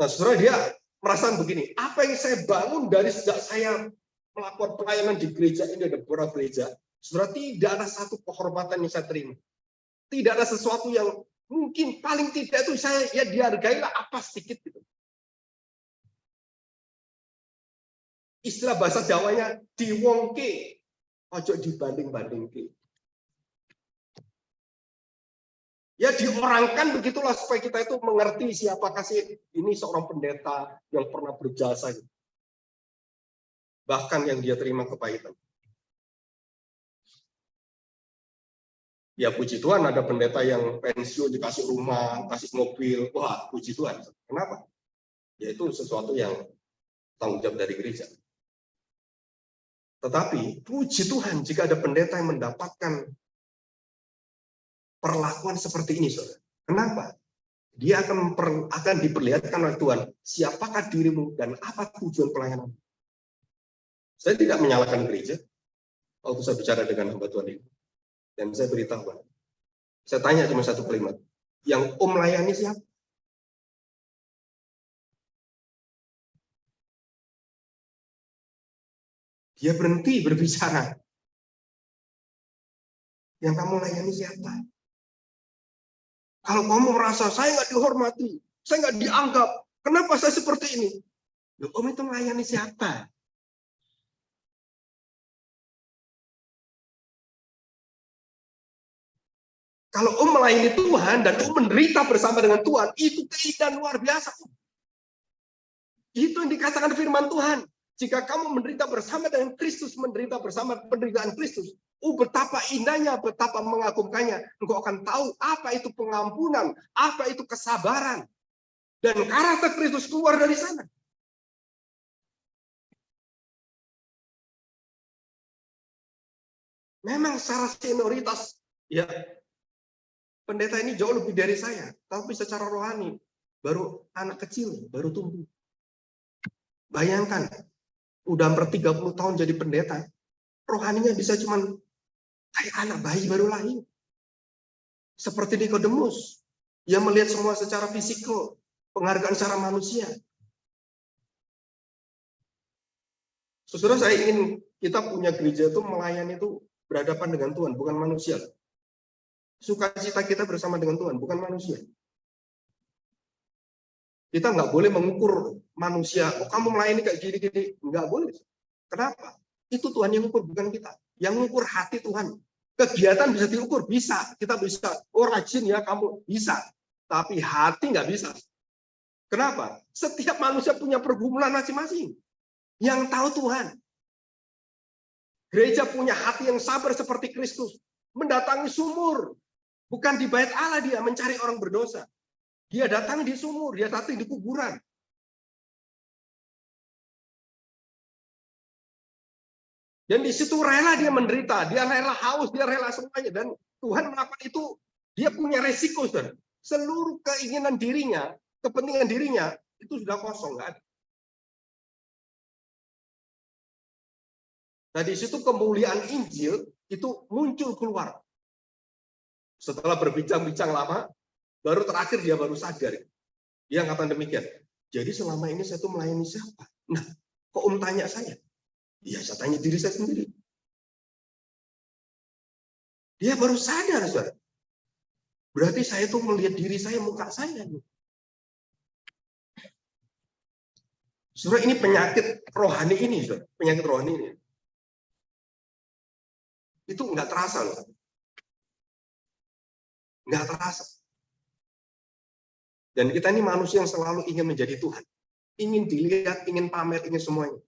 Speaker 1: Nah, saudara, dia merasakan begini, apa yang saya bangun dari sejak saya melakukan pelayanan di gereja ini, ada beberapa gereja, saudara, tidak ada satu kehormatan yang saya terima. Tidak ada sesuatu yang mungkin paling tidak itu saya ya dihargailah apa sedikit gitu. Istilah bahasa Jawanya diwongke, ojo dibanding-bandingke. Ya diorangkan begitulah supaya kita itu mengerti siapakah sih ini seorang pendeta yang pernah berjasa. Bahkan yang dia terima kepahitan. Ya puji Tuhan ada pendeta yang pensiun dikasih rumah, kasih mobil. Wah, puji Tuhan. Kenapa? Ya itu sesuatu yang tanggung jawab dari gereja. Tetapi puji Tuhan jika ada pendeta yang mendapatkan perlakuan seperti ini, saudara. Kenapa? Dia akan diperlihatkan oleh Tuhan siapakah dirimu dan apa tujuan pelayanan. Saya tidak menyalahkan gereja waktu saya bicara dengan hamba Tuhan ini. Dan saya beritahu, saya tanya cuma satu kalimat, yang Om layani siapa? Dia berhenti berbicara. Yang kamu layani siapa? Kalau kamu merasa saya nggak dihormati, saya nggak dianggap, kenapa saya seperti ini? Loh, Om itu melayani siapa? Kalau Om melayani Tuhan dan Om menderita bersama dengan Tuhan, itu keindahan luar biasa. Itu yang dikatakan firman Tuhan. Jika kamu menderita bersama dengan Kristus, menderita bersama penderitaan Kristus, betapa indahnya, betapa mengagumkannya. Engkau akan tahu apa itu pengampunan, apa itu kesabaran. Dan karakter Kristus keluar dari sana. Memang secara senioritas, ya, pendeta ini jauh lebih dari saya. Tapi secara rohani, baru anak kecil, baru tumbuh. Bayangkan, udah hampir 30 tahun jadi pendeta, rohaninya bisa cuman kayak anak bayi baru lahir. Seperti Nikodemus, yang melihat semua secara fisikal, penghargaan secara manusia. Saudara, saya ingin kita punya gereja itu melayani itu berhadapan dengan Tuhan, bukan manusia. Sukacita kita bersama dengan Tuhan, bukan manusia. Kita nggak boleh mengukur manusia, oh kamu melayani kayak gini-gini. Nggak boleh. Kenapa? Itu Tuhan yang ukur, bukan kita. Yang mengukur hati Tuhan. Kegiatan bisa diukur, bisa. Kita bisa, oh rajin ya kamu, bisa. Tapi hati nggak bisa. Kenapa? Setiap manusia punya pergumulan masing-masing. Yang tahu Tuhan. Gereja punya hati yang sabar seperti Kristus. Mendatangi sumur. Bukan di bait Allah dia mencari orang berdosa. Dia datang di sumur, dia datang di kuburan. Dan di situ rela dia menderita, dia rela haus, dia rela semuanya. Dan Tuhan melakukan itu, dia punya resiko. Saudara. Seluruh keinginan dirinya, kepentingan dirinya, itu sudah kosong. Nggak ada. Nah di situ kemuliaan Injil itu muncul keluar. Setelah berbincang-bincang lama, baru terakhir dia baru sadar. Dia ngatakan demikian. Jadi selama ini saya tuh melayani siapa? Nah, kok Om tanya saya? Ya saya tanya diri saya sendiri. Dia baru sadar, saudara. Berarti saya tuh melihat diri saya, muka saya. Saudara, ini penyakit rohani ini, saudara. Penyakit rohani ini. Itu nggak terasa loh. Nggak terasa. Dan kita ini manusia yang selalu ingin menjadi Tuhan. Ingin dilihat, ingin pamer, ingin semuanya.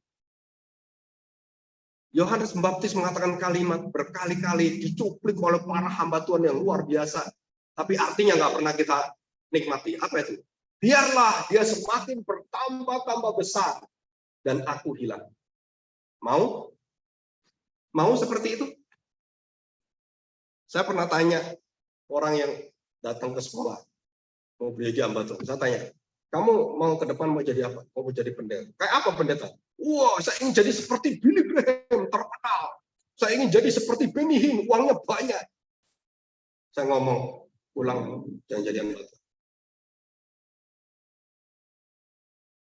Speaker 1: Yohanes Pembaptis mengatakan kalimat berkali-kali dicuplik oleh para hamba Tuhan yang luar biasa. Tapi artinya nggak pernah kita nikmati. Apa itu? Biarlah dia semakin bertambah-tambah besar dan aku hilang. Mau? Mau seperti itu? Saya pernah tanya orang yang datang ke sekolah. Mau belajar hamba Tuhan. Saya tanya, kamu mau ke depan mau jadi apa? Mau jadi pendeta. Kayak apa pendeta? Wah, saya ingin jadi seperti Billy Graham, terkenal. Saya ingin jadi seperti Benny Hinn, uangnya banyak. Saya ngomong, pulang jangan jadi hamba Tuhan.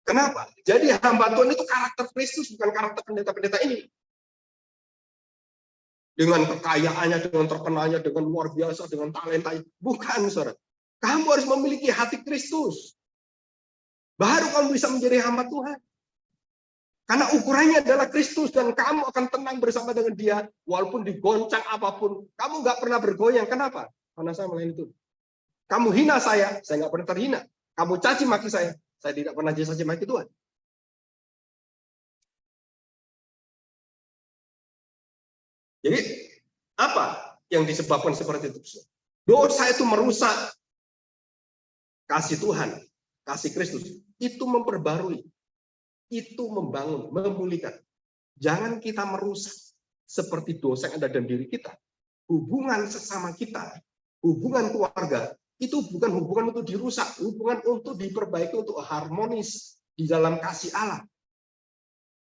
Speaker 1: Kenapa? Jadi hamba Tuhan itu karakter Kristus, bukan karakter pendeta-pendeta ini. Dengan kekayaannya, dengan terkenalnya, dengan luar biasa, dengan talentanya. Bukan, saudara. Kamu harus memiliki hati Kristus. Baru kamu bisa menjadi hamba Tuhan. Karena ukurannya adalah Kristus dan kamu akan tenang bersama dengan dia. Walaupun digoncang apapun, kamu nggak pernah bergoyang. Kenapa? Karena saya melayani itu. Kamu hina saya nggak pernah terhina. Kamu caci maki saya tidak pernah caci maki Tuhan. Jadi apa yang disebabkan seperti itu? Dosa itu merusak kasih Tuhan, kasih Kristus. Itu memperbarui, itu membangun, memulihkan. Jangan kita merusak seperti dosa yang ada dalam diri kita. Hubungan sesama kita, hubungan keluarga, itu bukan hubungan untuk dirusak, hubungan untuk diperbaiki, untuk harmonis di dalam kasih Allah.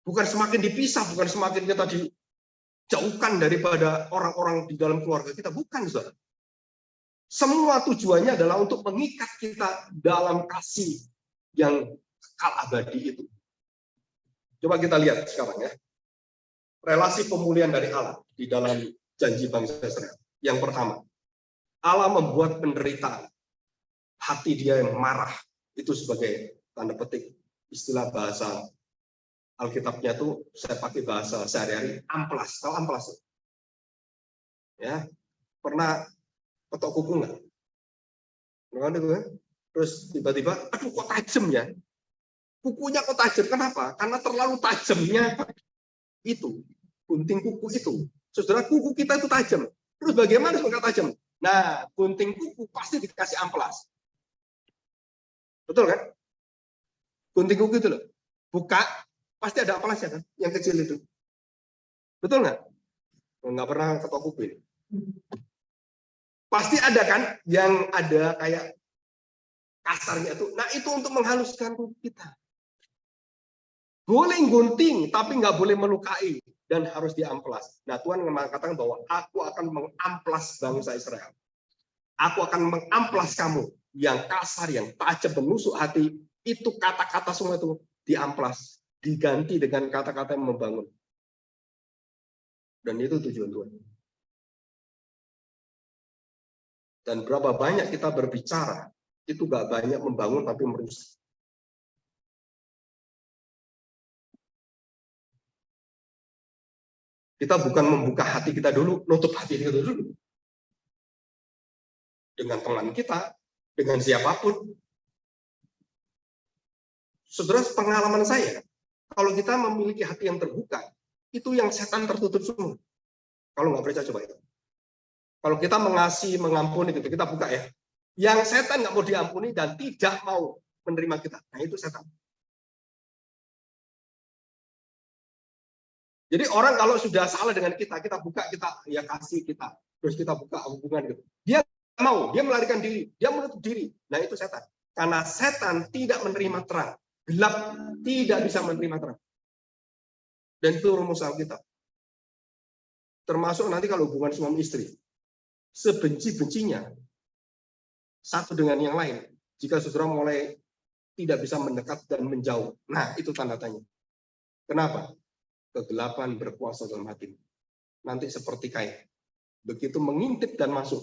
Speaker 1: Bukan semakin dipisah, bukan semakin kita dijauhkan daripada orang-orang di dalam keluarga kita. Bukan, saudara. Semua tujuannya adalah untuk mengikat kita dalam kasih yang kekal abadi itu. Coba kita lihat sekarang ya. Relasi pemulihan dari Allah di dalam janji bangsa Israel. Yang pertama, Allah membuat penderitaan. Hati dia yang marah. Itu sebagai tanda petik istilah bahasa Alkitabnya tuh saya pakai bahasa sehari-hari, amplas. Tahu amplas? Ya, pernah ketok kuku nggak? Terus tiba-tiba, aduh kok tajam ya? Kukunya kok tajam? Kenapa? Karena terlalu tajamnya itu, gunting kuku itu. Saudara, kuku kita itu tajam. Terus bagaimana supaya tajam? Nah, gunting kuku pasti dikasih amplas. Betul kan? Gunting kuku itu loh. Buka, pasti ada amplasnya kan? Yang kecil itu. Betul nggak? Nggak pernah ketok kuku ini. Pasti ada kan? Yang ada kayak kasarnya itu. Nah, itu untuk menghaluskan kuku kita. Boleh gunting, tapi nggak boleh melukai. Dan harus diamplas. Nah, Tuhan mengatakan bahwa aku akan mengamplas bangsa Israel. Aku akan mengamplas kamu yang kasar, yang tajam, menusuk hati. Itu kata-kata semua itu diamplas, diganti dengan kata-kata yang membangun. Dan itu tujuan Tuhan. Dan berapa banyak kita berbicara, itu nggak banyak membangun tapi merusak. Kita bukan membuka hati kita dulu, nutup hati kita dulu. Dengan teman kita, dengan siapapun. Saudara, pengalaman saya, kalau kita memiliki hati yang terbuka, itu yang setan tertutup semua. Kalau nggak percaya, coba itu. Kalau kita mengasihi, mengampuni, gitu, kita buka ya. Yang setan nggak mau diampuni dan tidak mau menerima kita. Nah, itu setan. Jadi orang kalau sudah salah dengan kita buka, kita ya kasih kita, terus kita buka hubungan gitu. Dia mau, dia melarikan diri, dia menutup diri. Nah, itu setan. Karena setan tidak menerima terang, gelap tidak bisa menerima terang. Dan itu rumus Alkitab. Termasuk nanti kalau hubungan suami istri, sebenci-bencinya satu dengan yang lain. Jika saudara mulai tidak bisa mendekat dan menjauh, nah itu tanda tanya. Kenapa? Kegelapan berkuasa dalam hati. Nanti seperti kain. Begitu mengintip dan masuk,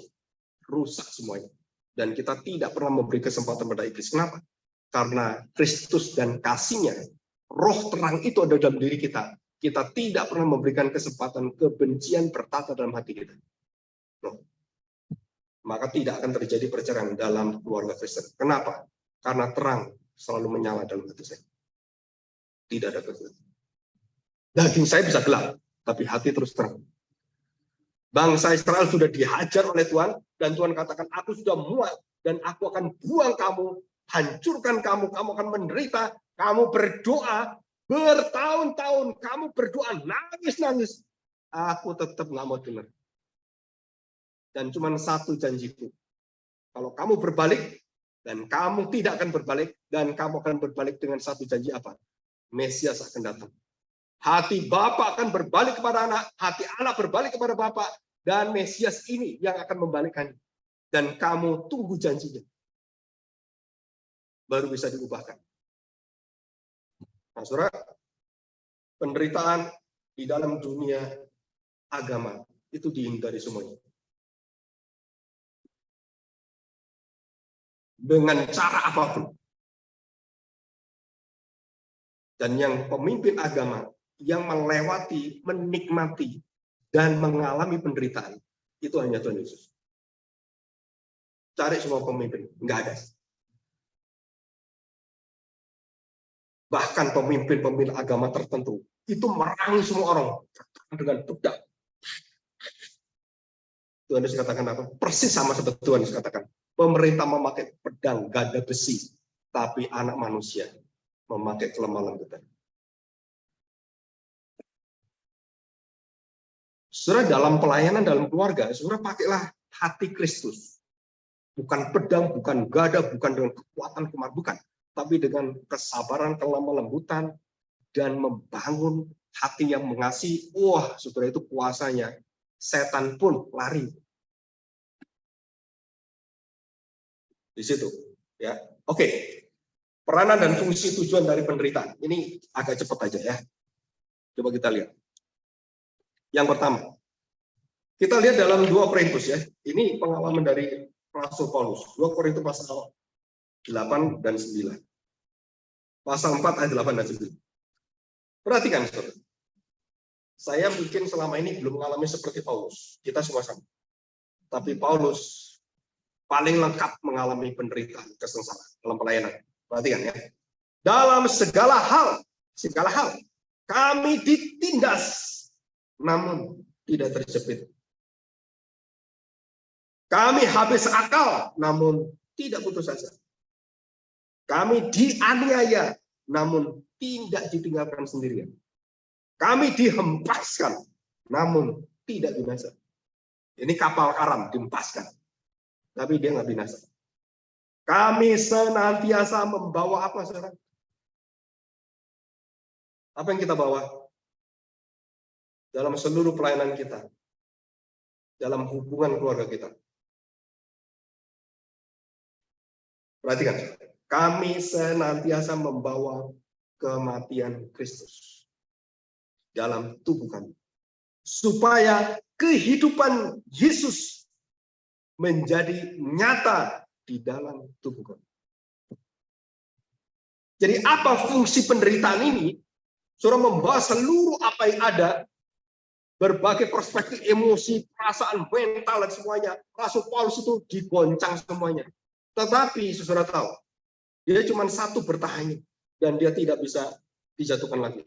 Speaker 1: rusak semuanya. Dan kita tidak pernah memberi kesempatan pada iblis. Kenapa? Karena Kristus dan kasih-Nya, roh terang itu ada dalam diri kita. Kita tidak pernah memberikan kesempatan kebencian bertata dalam hati kita. Loh. Maka tidak akan terjadi perceraian dalam keluarga Kristen. Kenapa? Karena terang selalu menyala dalam hati saya. Tidak ada kegelapan. Daging saya bisa gelap, tapi hati terus terang. Bangsa Israel sudah dihajar oleh Tuhan, dan Tuhan katakan, aku sudah muak, dan aku akan buang kamu, hancurkan kamu, kamu akan menderita, kamu berdoa, bertahun-tahun, kamu berdoa, nangis-nangis. Aku tetap nggak mau dengar. Dan cuma satu janjiku, kalau kamu berbalik, dan kamu tidak akan berbalik, dan kamu akan berbalik dengan satu janji apa? Mesias akan datang. Hati Bapak akan berbalik kepada anak, hati anak berbalik kepada Bapak, dan Mesias ini yang akan membalikkannya. Dan kamu tunggu janjinya. Baru bisa diubahkan. Nah, saudara, penderitaan di dalam dunia agama itu dihindari semuanya. Dengan cara apapun. Dan yang pemimpin agama yang melewati, menikmati, dan mengalami penderitaan, itu hanya Tuhan Yesus. Cari semua pemimpin, nggak ada. Bahkan pemimpin-pemimpin agama tertentu, itu merangi semua orang dengan pedang. Tuhan Yesus katakan apa? Persis sama seperti Tuhan Yesus katakan. Pemerintah memakai pedang gada besi, tapi anak manusia memakai kelemahan lembutan. Saudara, dalam pelayanan dalam keluarga, saudara pakailah hati Kristus. Bukan pedang, bukan gada, bukan dengan kekuatan kemar, bukan. Tapi dengan kesabaran, kelemah lembutan, dan membangun hati yang mengasihi. Wah, saudara, itu kuasanya. Setan pun lari. Di situ, ya. Oke. Peranan dan fungsi tujuan dari penderitaan. Ini agak cepat aja ya. Coba kita lihat. Yang pertama, kita lihat dalam 2 Korintus ya. Ini pengalaman dari Rasul Paulus. 2 Korintus pasal 8 dan 9. Pasal 4 ayat 8 dan 9. Perhatikan, saudara. Saya mungkin selama ini belum mengalami seperti Paulus. Kita semua sama. Tapi Paulus paling lengkap mengalami penderitaan, kesengsaraan dalam pelayanan. Perhatikan ya. Dalam segala hal, kami ditindas, namun tidak terjepit. Kami habis akal, namun tidak putus asa. Kami dianiaya, namun tidak ditinggalkan sendirian. Kami dihempaskan, namun tidak binasa. Ini kapal karam, dihempaskan. Tapi dia nggak binasa. Kami senantiasa membawa apa, saudara? Apa yang kita bawa? Dalam seluruh pelayanan kita. Dalam hubungan keluarga kita. Perhatikan. Kami senantiasa membawa kematian Kristus dalam tubuh kami. Supaya kehidupan Yesus menjadi nyata di dalam tubuh kami. Jadi apa fungsi penderitaan ini? Saudara membawa seluruh apa yang ada, berbagai perspektif emosi, perasaan, mental, dan semuanya. Rasul Paulus itu digoncang semuanya. Tetapi saudara tahu, dia cuma satu bertahan dan dia tidak bisa dijatuhkan lagi.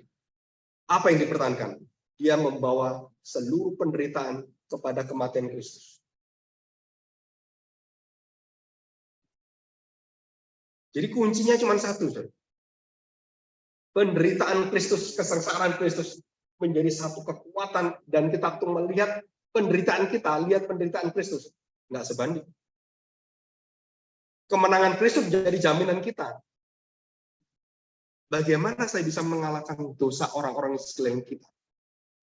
Speaker 1: Apa yang dipertahankan? Dia membawa seluruh penderitaan kepada kematian Kristus. Jadi kuncinya cuma satu, saudara. Penderitaan Kristus, kesengsaraan Kristus menjadi satu kekuatan, dan kita tuh melihat penderitaan kita, lihat penderitaan Kristus, nggak sebanding. Kemenangan Kristus menjadi jaminan kita. Bagaimana saya bisa mengalahkan dosa orang-orang sekeliling kita?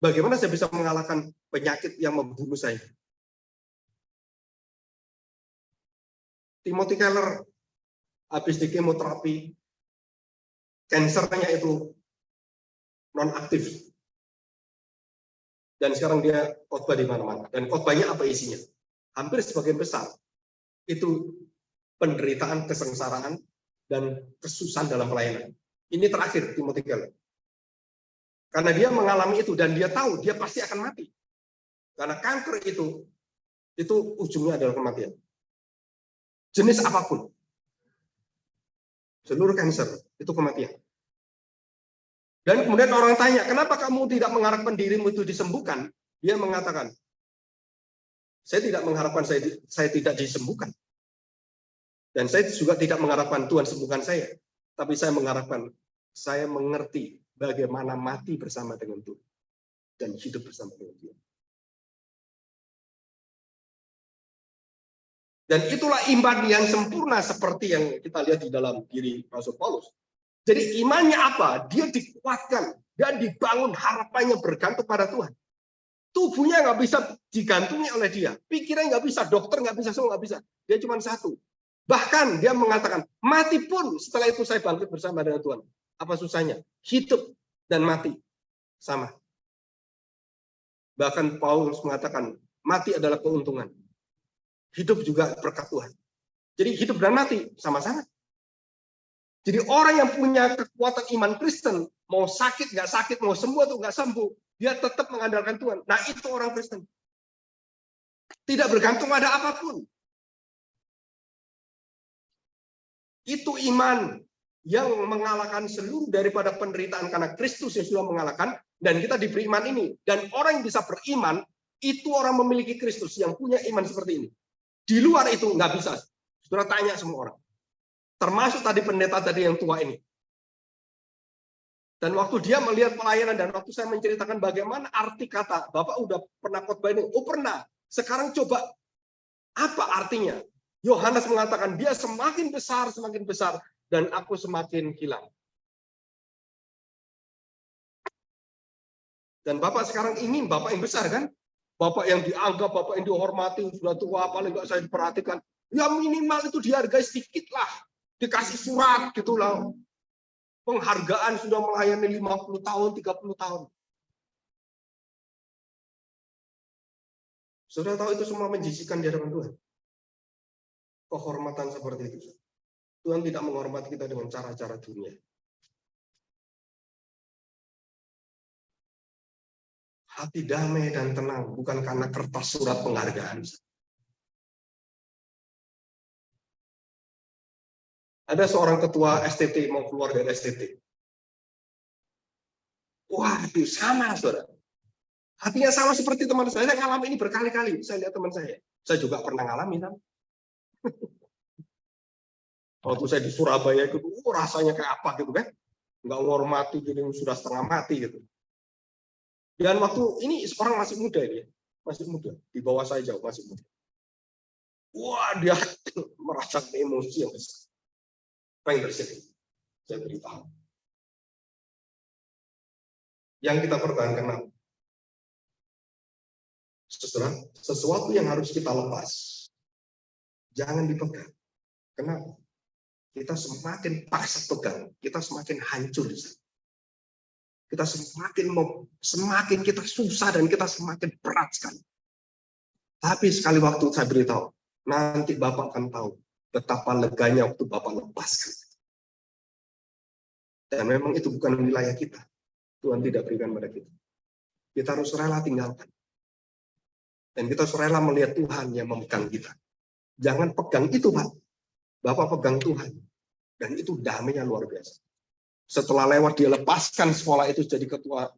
Speaker 1: Bagaimana saya bisa mengalahkan penyakit yang membunuh saya? Timothy Keller habis di kemoterapi, kansernya itu non-aktif. Dan sekarang dia khotbah di mana-mana. Dan khotbahnya apa isinya? Hampir sebagian besar itu penderitaan, kesengsaraan, dan kesusahan dalam pelayanan. Ini terakhir Timothy Keller. Karena dia mengalami itu dan dia tahu dia pasti akan mati. Karena kanker itu ujungnya adalah kematian. Jenis apapun. Seluruh kanker itu kematian. Dan kemudian orang tanya, kenapa kamu tidak mengharapkan dirimu itu disembuhkan? Dia mengatakan, saya tidak mengharapkan saya tidak disembuhkan. Dan saya juga tidak mengharapkan Tuhan sembuhkan saya. Tapi saya mengharapkan saya mengerti bagaimana mati bersama dengan Tuhan. Dan hidup bersama dengan Dia. Dan itulah iman yang sempurna seperti yang kita lihat di dalam diri Rasul Paulus. Jadi imannya apa? Dia dikuatkan dan dibangun harapannya bergantung pada Tuhan. Tubuhnya nggak bisa digantungi oleh dia. Pikirannya nggak bisa, dokter nggak bisa, semua nggak bisa. Dia cuma satu. Bahkan dia mengatakan, mati pun setelah itu saya bangkit bersama dengan Tuhan. Apa susahnya? Hidup dan mati sama. Bahkan Paulus mengatakan, mati adalah keuntungan. Hidup juga berkat Tuhan. Jadi hidup dan mati sama-sama. Jadi orang yang punya kekuatan iman Kristen, mau sakit nggak sakit, mau sembuh atau nggak sembuh, dia tetap mengandalkan Tuhan. Nah itu orang Kristen. Tidak bergantung pada apapun. Itu iman yang mengalahkan seluruh daripada penderitaan karena Kristus yang sudah mengalahkan, dan kita diberi iman ini. Dan orang yang bisa beriman, itu orang memiliki Kristus yang punya iman seperti ini. Di luar itu nggak bisa. Sudah tanya semua orang. Termasuk tadi pendeta tadi yang tua ini. Dan waktu dia melihat pelayanan dan waktu saya menceritakan bagaimana arti kata, Bapak udah pernah khotbah ini? Oh pernah. Sekarang coba apa artinya? Yohanes mengatakan dia semakin besar dan aku semakin hilang. Dan Bapak sekarang ingin Bapak yang besar kan? Bapak yang dianggap, Bapak yang dihormati, sudah tua, paling nggak saya diperhatikan. Ya minimal itu dihargai sedikit lah. Dikasih surat gitu lah. Penghargaan sudah melayani 50 tahun, 30 tahun. Sudah tahu itu semua menjijikan di hadapan Tuhan. Kehormatan seperti itu. Tuhan tidak menghormati kita dengan cara-cara dunia. Hati damai dan tenang, bukan karena kertas surat penghargaan. Ada seorang ketua STT mau keluar dari STT. Wah, itu sama, saudara. Hatinya sama seperti teman saya. Saya ngalami ini berkali-kali. Saya lihat teman saya. Saya juga pernah ngalami. Kan? Waktu saya di Surabaya itu, rasanya kayak apa gitu kan? Nggak menghormati, jadi sudah setengah mati gitu. Dan waktu ini orang masih muda dia, masih muda, di bawah saya jauh masih muda. Wah, dia merasakan emosi yang besar. Apa yang terjadi? Saya beritahu. Yang kita pertahankan apa? Sesuatu yang harus kita lepas, jangan dipegang. Kenapa? Kita semakin paksa pegang, kita semakin hancur di sana. Kita semakin kita susah dan kita semakin berat sekali. Tapi sekali waktu saya beritahu, nanti Bapak akan tahu betapa leganya waktu Bapak lepaskan. Dan memang itu bukan wilayah kita. Tuhan tidak berikan pada kita. Kita harus rela tinggalkan. Dan kita harus rela melihat Tuhan yang memegang kita. Jangan pegang itu, Pak. Bapak pegang Tuhan. Dan itu damainya luar biasa. Setelah lewat dia lepaskan sekolah itu jadi ketua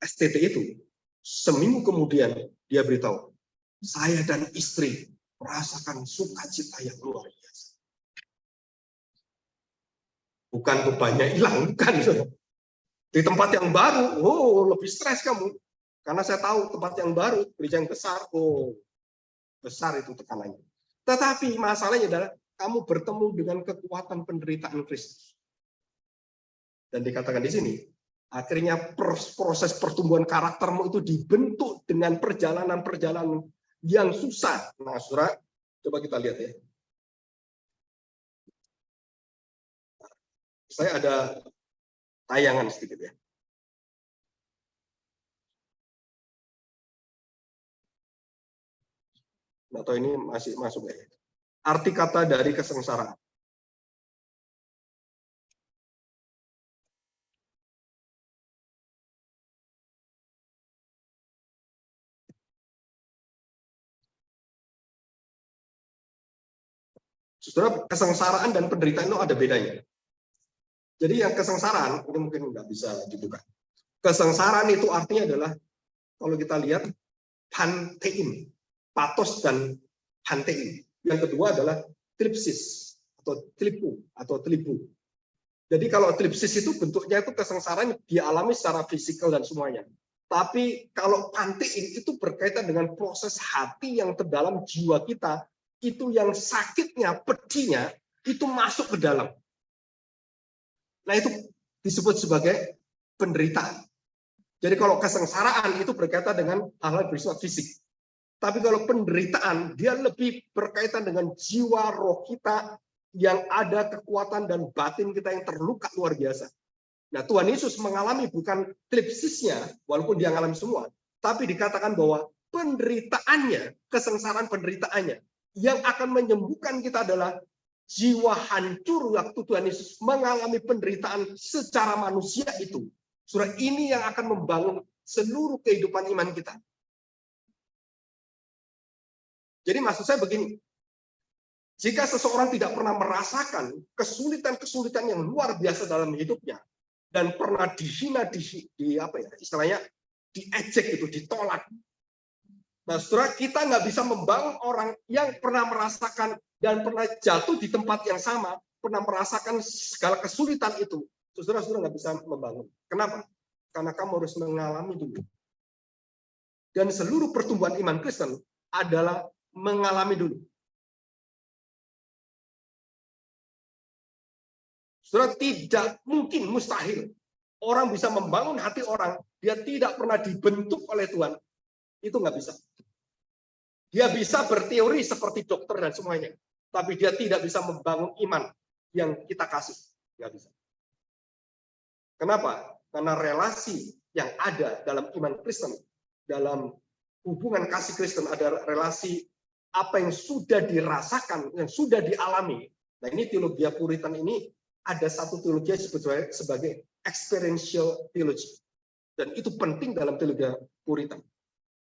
Speaker 1: STT itu. Seminggu kemudian dia beritahu, saya dan istri merasakan sukacita yang luar biasa. Bukan bebannya hilang, bukan. Di tempat yang baru, lebih stres kamu. Karena saya tahu tempat yang baru, gereja yang besar, besar itu tekanannya. Tetapi masalahnya adalah kamu bertemu dengan kekuatan penderitaan Kristus. Dan dikatakan di sini, akhirnya proses pertumbuhan karaktermu itu dibentuk dengan perjalanan-perjalanan yang susah. Nah, saudara, coba kita lihat ya. Saya ada tayangan sedikit ya. Atau ini masih masuk ya. Arti kata dari kesengsaraan. Saudara, kesengsaraan dan penderitaan itu ada bedanya. Jadi yang kesengsaraan, ini mungkin nggak bisa dibuka. Kesengsaraan itu artinya adalah, kalau kita lihat, pantein, patos dan pantein. Yang kedua adalah tripsis, atau telipu. Jadi kalau tripsis itu bentuknya itu kesengsaraan dialami secara fisikal dan semuanya. Tapi kalau pantein itu berkaitan dengan proses hati yang terdalam jiwa kita, itu yang sakitnya, pedihnya, itu masuk ke dalam. Nah, itu disebut sebagai penderitaan. Jadi kalau kesengsaraan itu berkaitan dengan hal-hal bersifat fisik. Tapi kalau penderitaan, dia lebih berkaitan dengan jiwa roh kita yang ada kekuatan dan batin kita yang terluka luar biasa. Nah, Tuhan Yesus mengalami bukan tripsisnya, walaupun dia mengalami semua, tapi dikatakan bahwa penderitaannya, kesengsaraan penderitaannya, yang akan menyembuhkan kita adalah jiwa hancur waktu Tuhan Yesus mengalami penderitaan secara manusia itu. Surah ini yang akan membangun seluruh kehidupan iman kita. Jadi maksud saya begini, jika seseorang tidak pernah merasakan kesulitan-kesulitan yang luar biasa dalam hidupnya, dan pernah dihina, istilahnya diejek itu, ditolak. Nah, saudara, kita nggak bisa membangun orang yang pernah merasakan dan pernah jatuh di tempat yang sama, pernah merasakan segala kesulitan itu. Saudara-saudara nggak bisa membangun. Kenapa? Karena kamu harus mengalami dulu. Dan seluruh pertumbuhan iman Kristen adalah mengalami dulu. Saudara, tidak mungkin, mustahil orang bisa membangun hati orang, dia tidak pernah dibentuk oleh Tuhan, itu nggak bisa. Dia bisa berteori seperti dokter dan semuanya, tapi dia tidak bisa membangun iman yang kita kasih. Nggak bisa. Kenapa? Karena relasi yang ada dalam iman Kristen, dalam hubungan kasih Kristen, ada relasi apa yang sudah dirasakan, yang sudah dialami. Nah, ini teologi Puritan ini ada satu teologi sebetulnya sebagai experiential theology. Dan itu penting dalam teologi Puritan,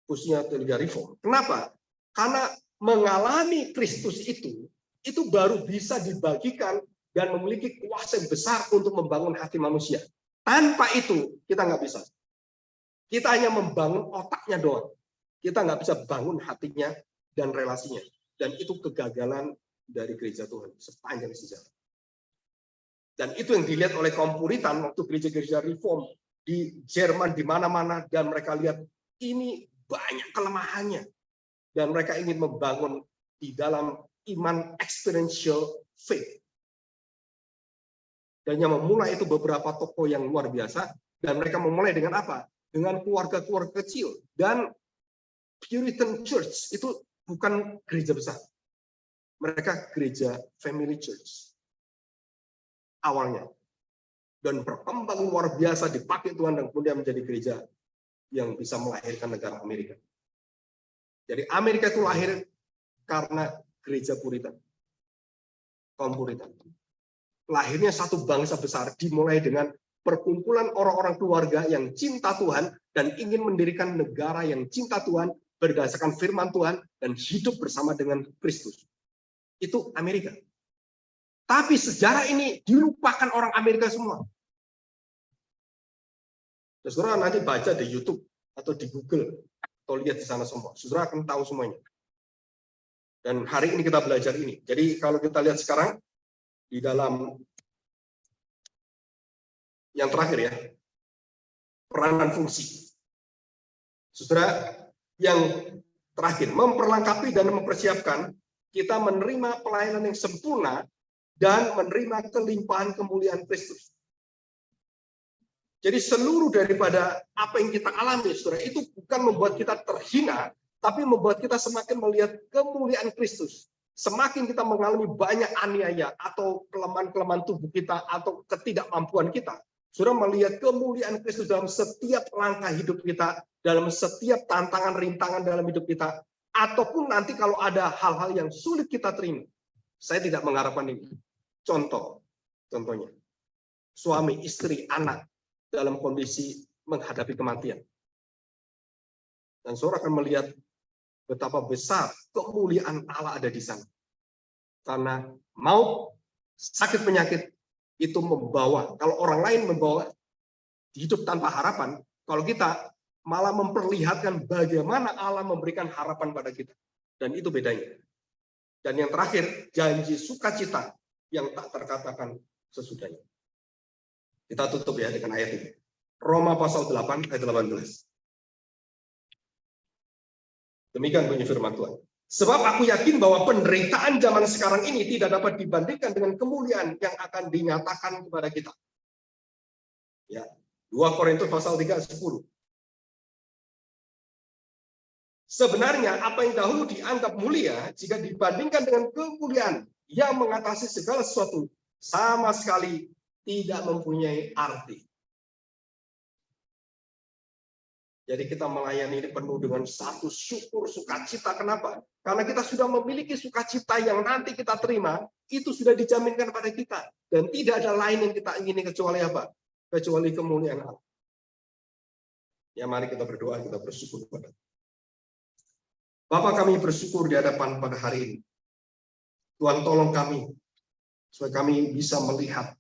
Speaker 1: khususnya teologi Reform. Kenapa? Karena mengalami Kristus itu baru bisa dibagikan dan memiliki kuasa yang besar untuk membangun hati manusia. Tanpa itu, kita nggak bisa. Kita hanya membangun otaknya doang. Kita nggak bisa bangun hatinya dan relasinya. Dan itu kegagalan dari gereja Tuhan sepanjang sejarah. Dan itu yang dilihat oleh kaum Puritan waktu gereja-gereja Reform di Jerman, di mana-mana, dan mereka lihat ini banyak kelemahannya. Dan mereka ingin membangun di dalam iman experiential faith. Dan yang memulai itu beberapa tokoh yang luar biasa. Dan mereka memulai dengan apa? Dengan keluarga-keluarga kecil. Dan Puritan Church itu bukan gereja besar. Mereka gereja family church. Awalnya. Dan berkembang luar biasa, dipakai Tuhan, dan kemudian menjadi gereja yang bisa melahirkan negara Amerika. Jadi Amerika itu lahir karena gereja Puritan. Kaum Puritan. Lahirnya satu bangsa besar dimulai dengan perkumpulan orang-orang keluarga yang cinta Tuhan dan ingin mendirikan negara yang cinta Tuhan berdasarkan firman Tuhan dan hidup bersama dengan Kristus. Itu Amerika. Tapi sejarah ini dilupakan orang Amerika semua. Saudara nanti baca di YouTube atau di Google atau lihat di sana semua. Saudara akan tahu semuanya. Dan hari ini kita belajar ini. Jadi kalau kita lihat sekarang di dalam yang terakhir ya, peranan fungsi. Saudara, yang terakhir, memperlengkapi dan mempersiapkan kita menerima pelayanan yang sempurna dan menerima kelimpahan kemuliaan Kristus. Jadi seluruh daripada apa yang kita alami, saudara, itu bukan membuat kita terhina, tapi membuat kita semakin melihat kemuliaan Kristus. Semakin kita mengalami banyak aniaya atau kelemahan-kelemahan tubuh kita atau ketidakmampuan kita, saudara melihat kemuliaan Kristus dalam setiap langkah hidup kita, dalam setiap tantangan, rintangan dalam hidup kita, ataupun nanti kalau ada hal-hal yang sulit kita terima. Saya tidak mengharapkan ini. Contohnya, suami, istri, anak dalam kondisi menghadapi kematian. Dan saudara akan melihat betapa besar kemuliaan Allah ada di sana. Karena maut, sakit penyakit, itu membawa, kalau orang lain membawa hidup tanpa harapan, kalau kita malah memperlihatkan bagaimana Allah memberikan harapan pada kita. Dan itu bedanya. Dan yang terakhir, janji sukacita yang tak terkatakan sesudahnya. Kita tutup ya dengan ayat ini. Roma pasal 8 ayat 18. Demikian bunyi firman Tuhan. Sebab aku yakin bahwa penderitaan zaman sekarang ini tidak dapat dibandingkan dengan kemuliaan yang akan dinyatakan kepada kita. Ya, 2 Korintus pasal 3 ayat 10. Sebenarnya apa yang dahulu dianggap mulia jika dibandingkan dengan kemuliaan yang mengatasi segala sesuatu sama sekali tidak mempunyai arti. Jadi kita melayani ini penuh dengan satu syukur, sukacita. Kenapa? Karena kita sudah memiliki sukacita yang nanti kita terima, itu sudah dijaminkan pada kita. Dan tidak ada lain yang kita ingini kecuali apa? Kecuali kemuliaan Allah. Ya, mari kita berdoa, kita bersyukur kepada Bapa. Kami bersyukur di hadapan pada hari ini. Tuhan, tolong kami, supaya kami bisa melihat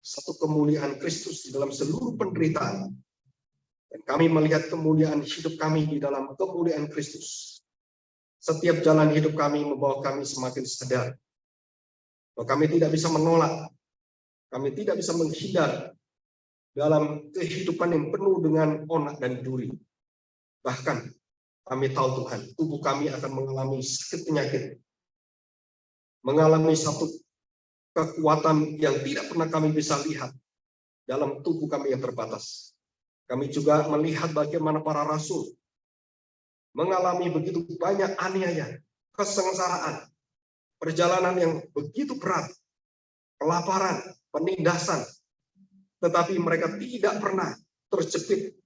Speaker 1: satu kemuliaan Kristus di dalam seluruh penderitaan. Dan kami melihat kemuliaan hidup kami di dalam kemuliaan Kristus. Setiap jalan hidup kami membawa kami semakin sadar bahwa kami tidak bisa menolak, kami tidak bisa menghindar dalam kehidupan yang penuh dengan onak dan duri. Bahkan kami tahu Tuhan, tubuh kami akan mengalami sakit penyakit, mengalami satu kekuatan yang tidak pernah kami bisa lihat. dalam tubuh kami yang terbatas. Kami juga melihat bagaimana para rasul mengalami begitu banyak aniaya, kesengsaraan, perjalanan yang begitu berat, kelaparan, penindasan, tetapi mereka tidak pernah terjepit,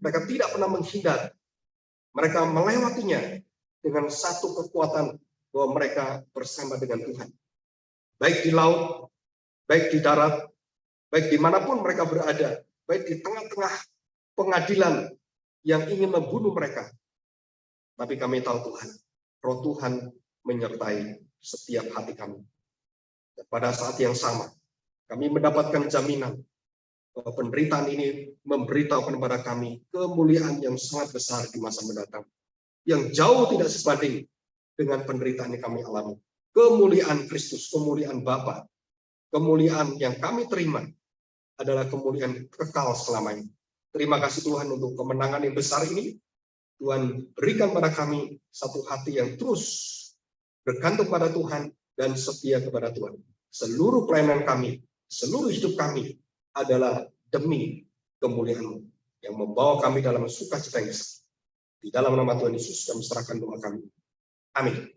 Speaker 1: mereka tidak pernah menghindar, mereka melewatinya dengan satu kekuatan bahwa mereka bersama dengan Tuhan. Baik di laut, baik di darat, baik dimanapun mereka berada, baik di tengah-tengah pengadilan yang ingin membunuh mereka. Tapi kami tahu Tuhan, Roh Tuhan menyertai setiap hati kami. Dan pada saat yang sama, kami mendapatkan jaminan bahwa penderitaan ini memberitahukan kepada kami kemuliaan yang sangat besar di masa mendatang, yang jauh tidak sebanding dengan penderitaan yang kami alami. Kemuliaan Kristus, kemuliaan Bapa, kemuliaan yang kami terima adalah kemuliaan kekal selamanya. Terima kasih Tuhan untuk kemenangan yang besar ini. Tuhan berikan pada kami satu hati yang terus bergantung pada Tuhan dan setia kepada Tuhan. Seluruh pelayanan kami, seluruh hidup kami adalah demi kemuliaan-Mu yang membawa kami dalam sukacita yang besar. Di dalam nama Tuhan Yesus kami serahkan doa kami. Amin.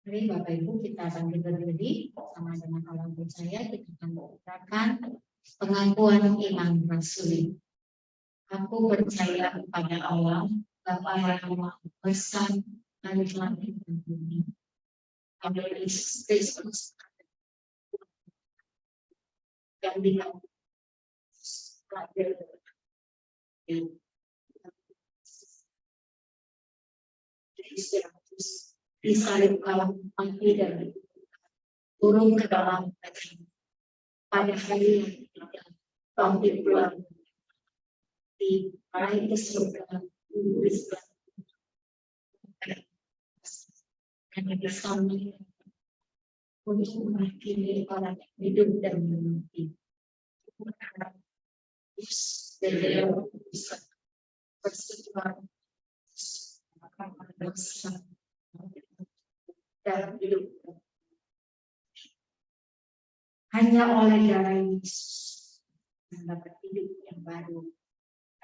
Speaker 2: Mari Bapak Ibu kita bangkit berdiri sama dengan orang percaya, kita akan mengucapkan pengakuan iman rasuli. Aku percaya kepada Allah, Bapa yang Maha Kuasa dan langit dan bumi. Kepada Yesus Kristus yang disalib kalah mati dan turun ke dalam daging. Pada hari yang ketiga bangkit keluar di naik ke surga dan bersama untuk mengakhiri orang hidup dan mati. Dan dia bisa bersekutu bersama dalam hidup. Hanya oleh darah Yesus yang dapat hidup yang baru.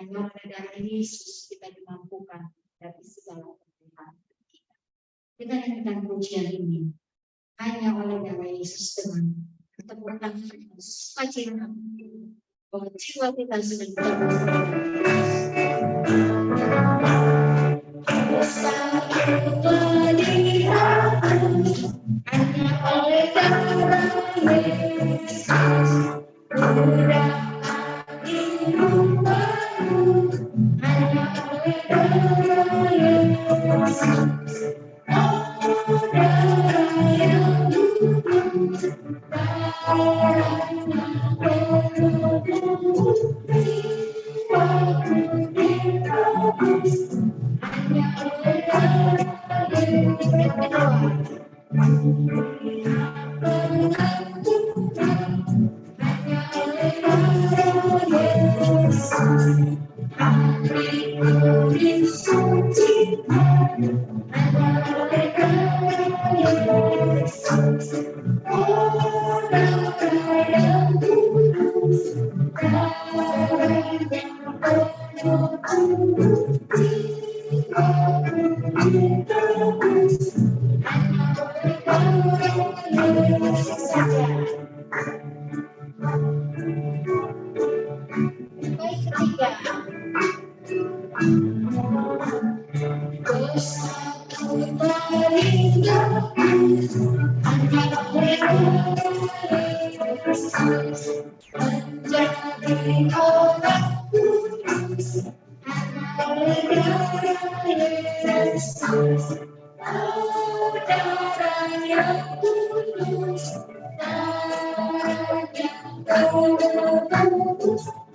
Speaker 2: Hanya oleh darah Yesus kita dimampukan dari segala penderitaan kita. Kita nyanyikan pujian ini. Hanya oleh darah Yesus dengan tepuk tangan sukacita bahwa jiwa kita sudah hanya oleh darah Yesus udah hidup baru. Hanya oleh darah Yesus, oh darah yang kudus, darahnya bertubuh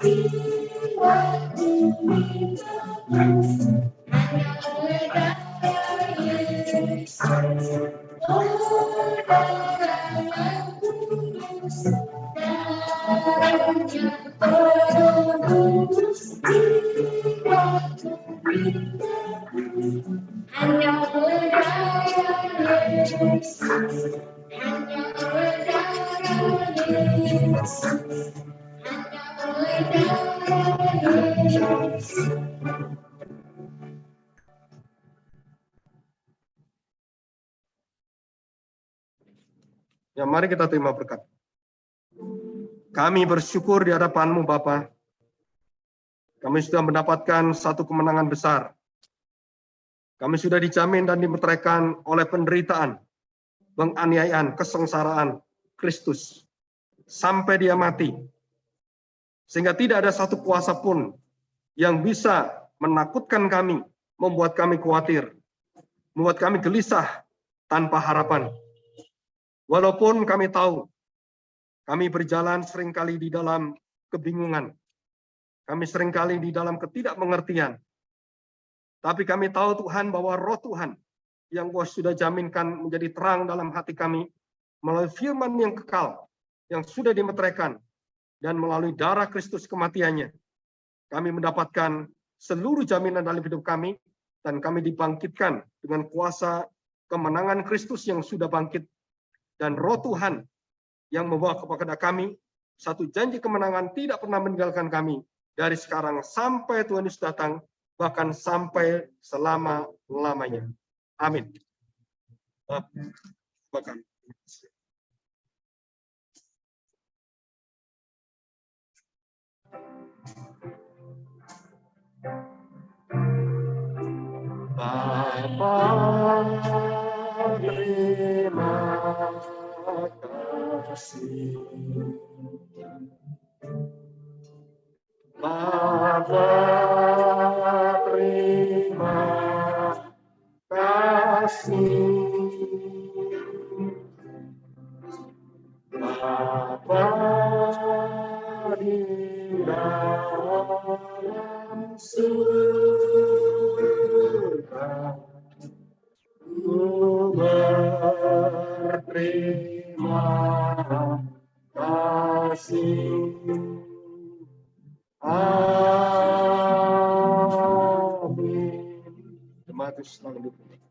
Speaker 2: jiwaku ditebus. Hanya oleh darah Yesus.
Speaker 1: Ya, mari kita terima berkat. Kami bersyukur di hadapan-Mu, Bapa. Kami sudah mendapatkan satu kemenangan besar. Kami sudah dijamin dan dimeteraikan oleh penderitaan, penganiayaan, kesengsaraan Kristus sampai Dia mati. Sehingga tidak ada satu kuasa pun yang bisa menakutkan kami, membuat kami khawatir, membuat kami gelisah tanpa harapan. Walaupun kami tahu, kami berjalan seringkali di dalam kebingungan, kami seringkali di dalam ketidakmengertian, tapi kami tahu Tuhan bahwa Roh Tuhan yang Kau sudah jaminkan menjadi terang dalam hati kami, melalui firman yang kekal, yang sudah dimeteraikan, dan melalui darah Kristus kematiannya, kami mendapatkan seluruh jaminan dalam hidup kami, dan kami dibangkitkan dengan kuasa kemenangan Kristus yang sudah bangkit, dan Roh Tuhan yang membawa kepada kami satu janji kemenangan tidak pernah meninggalkan kami dari sekarang sampai Tuhan Yesus datang, bahkan sampai selama-lamanya. Amin. Bahkan. Bapa, terima kasih. Bapa, terima kasih. Bapa di dalam surga, ku berterima kasih. Amin. Jemaat Yesus selalu dukung.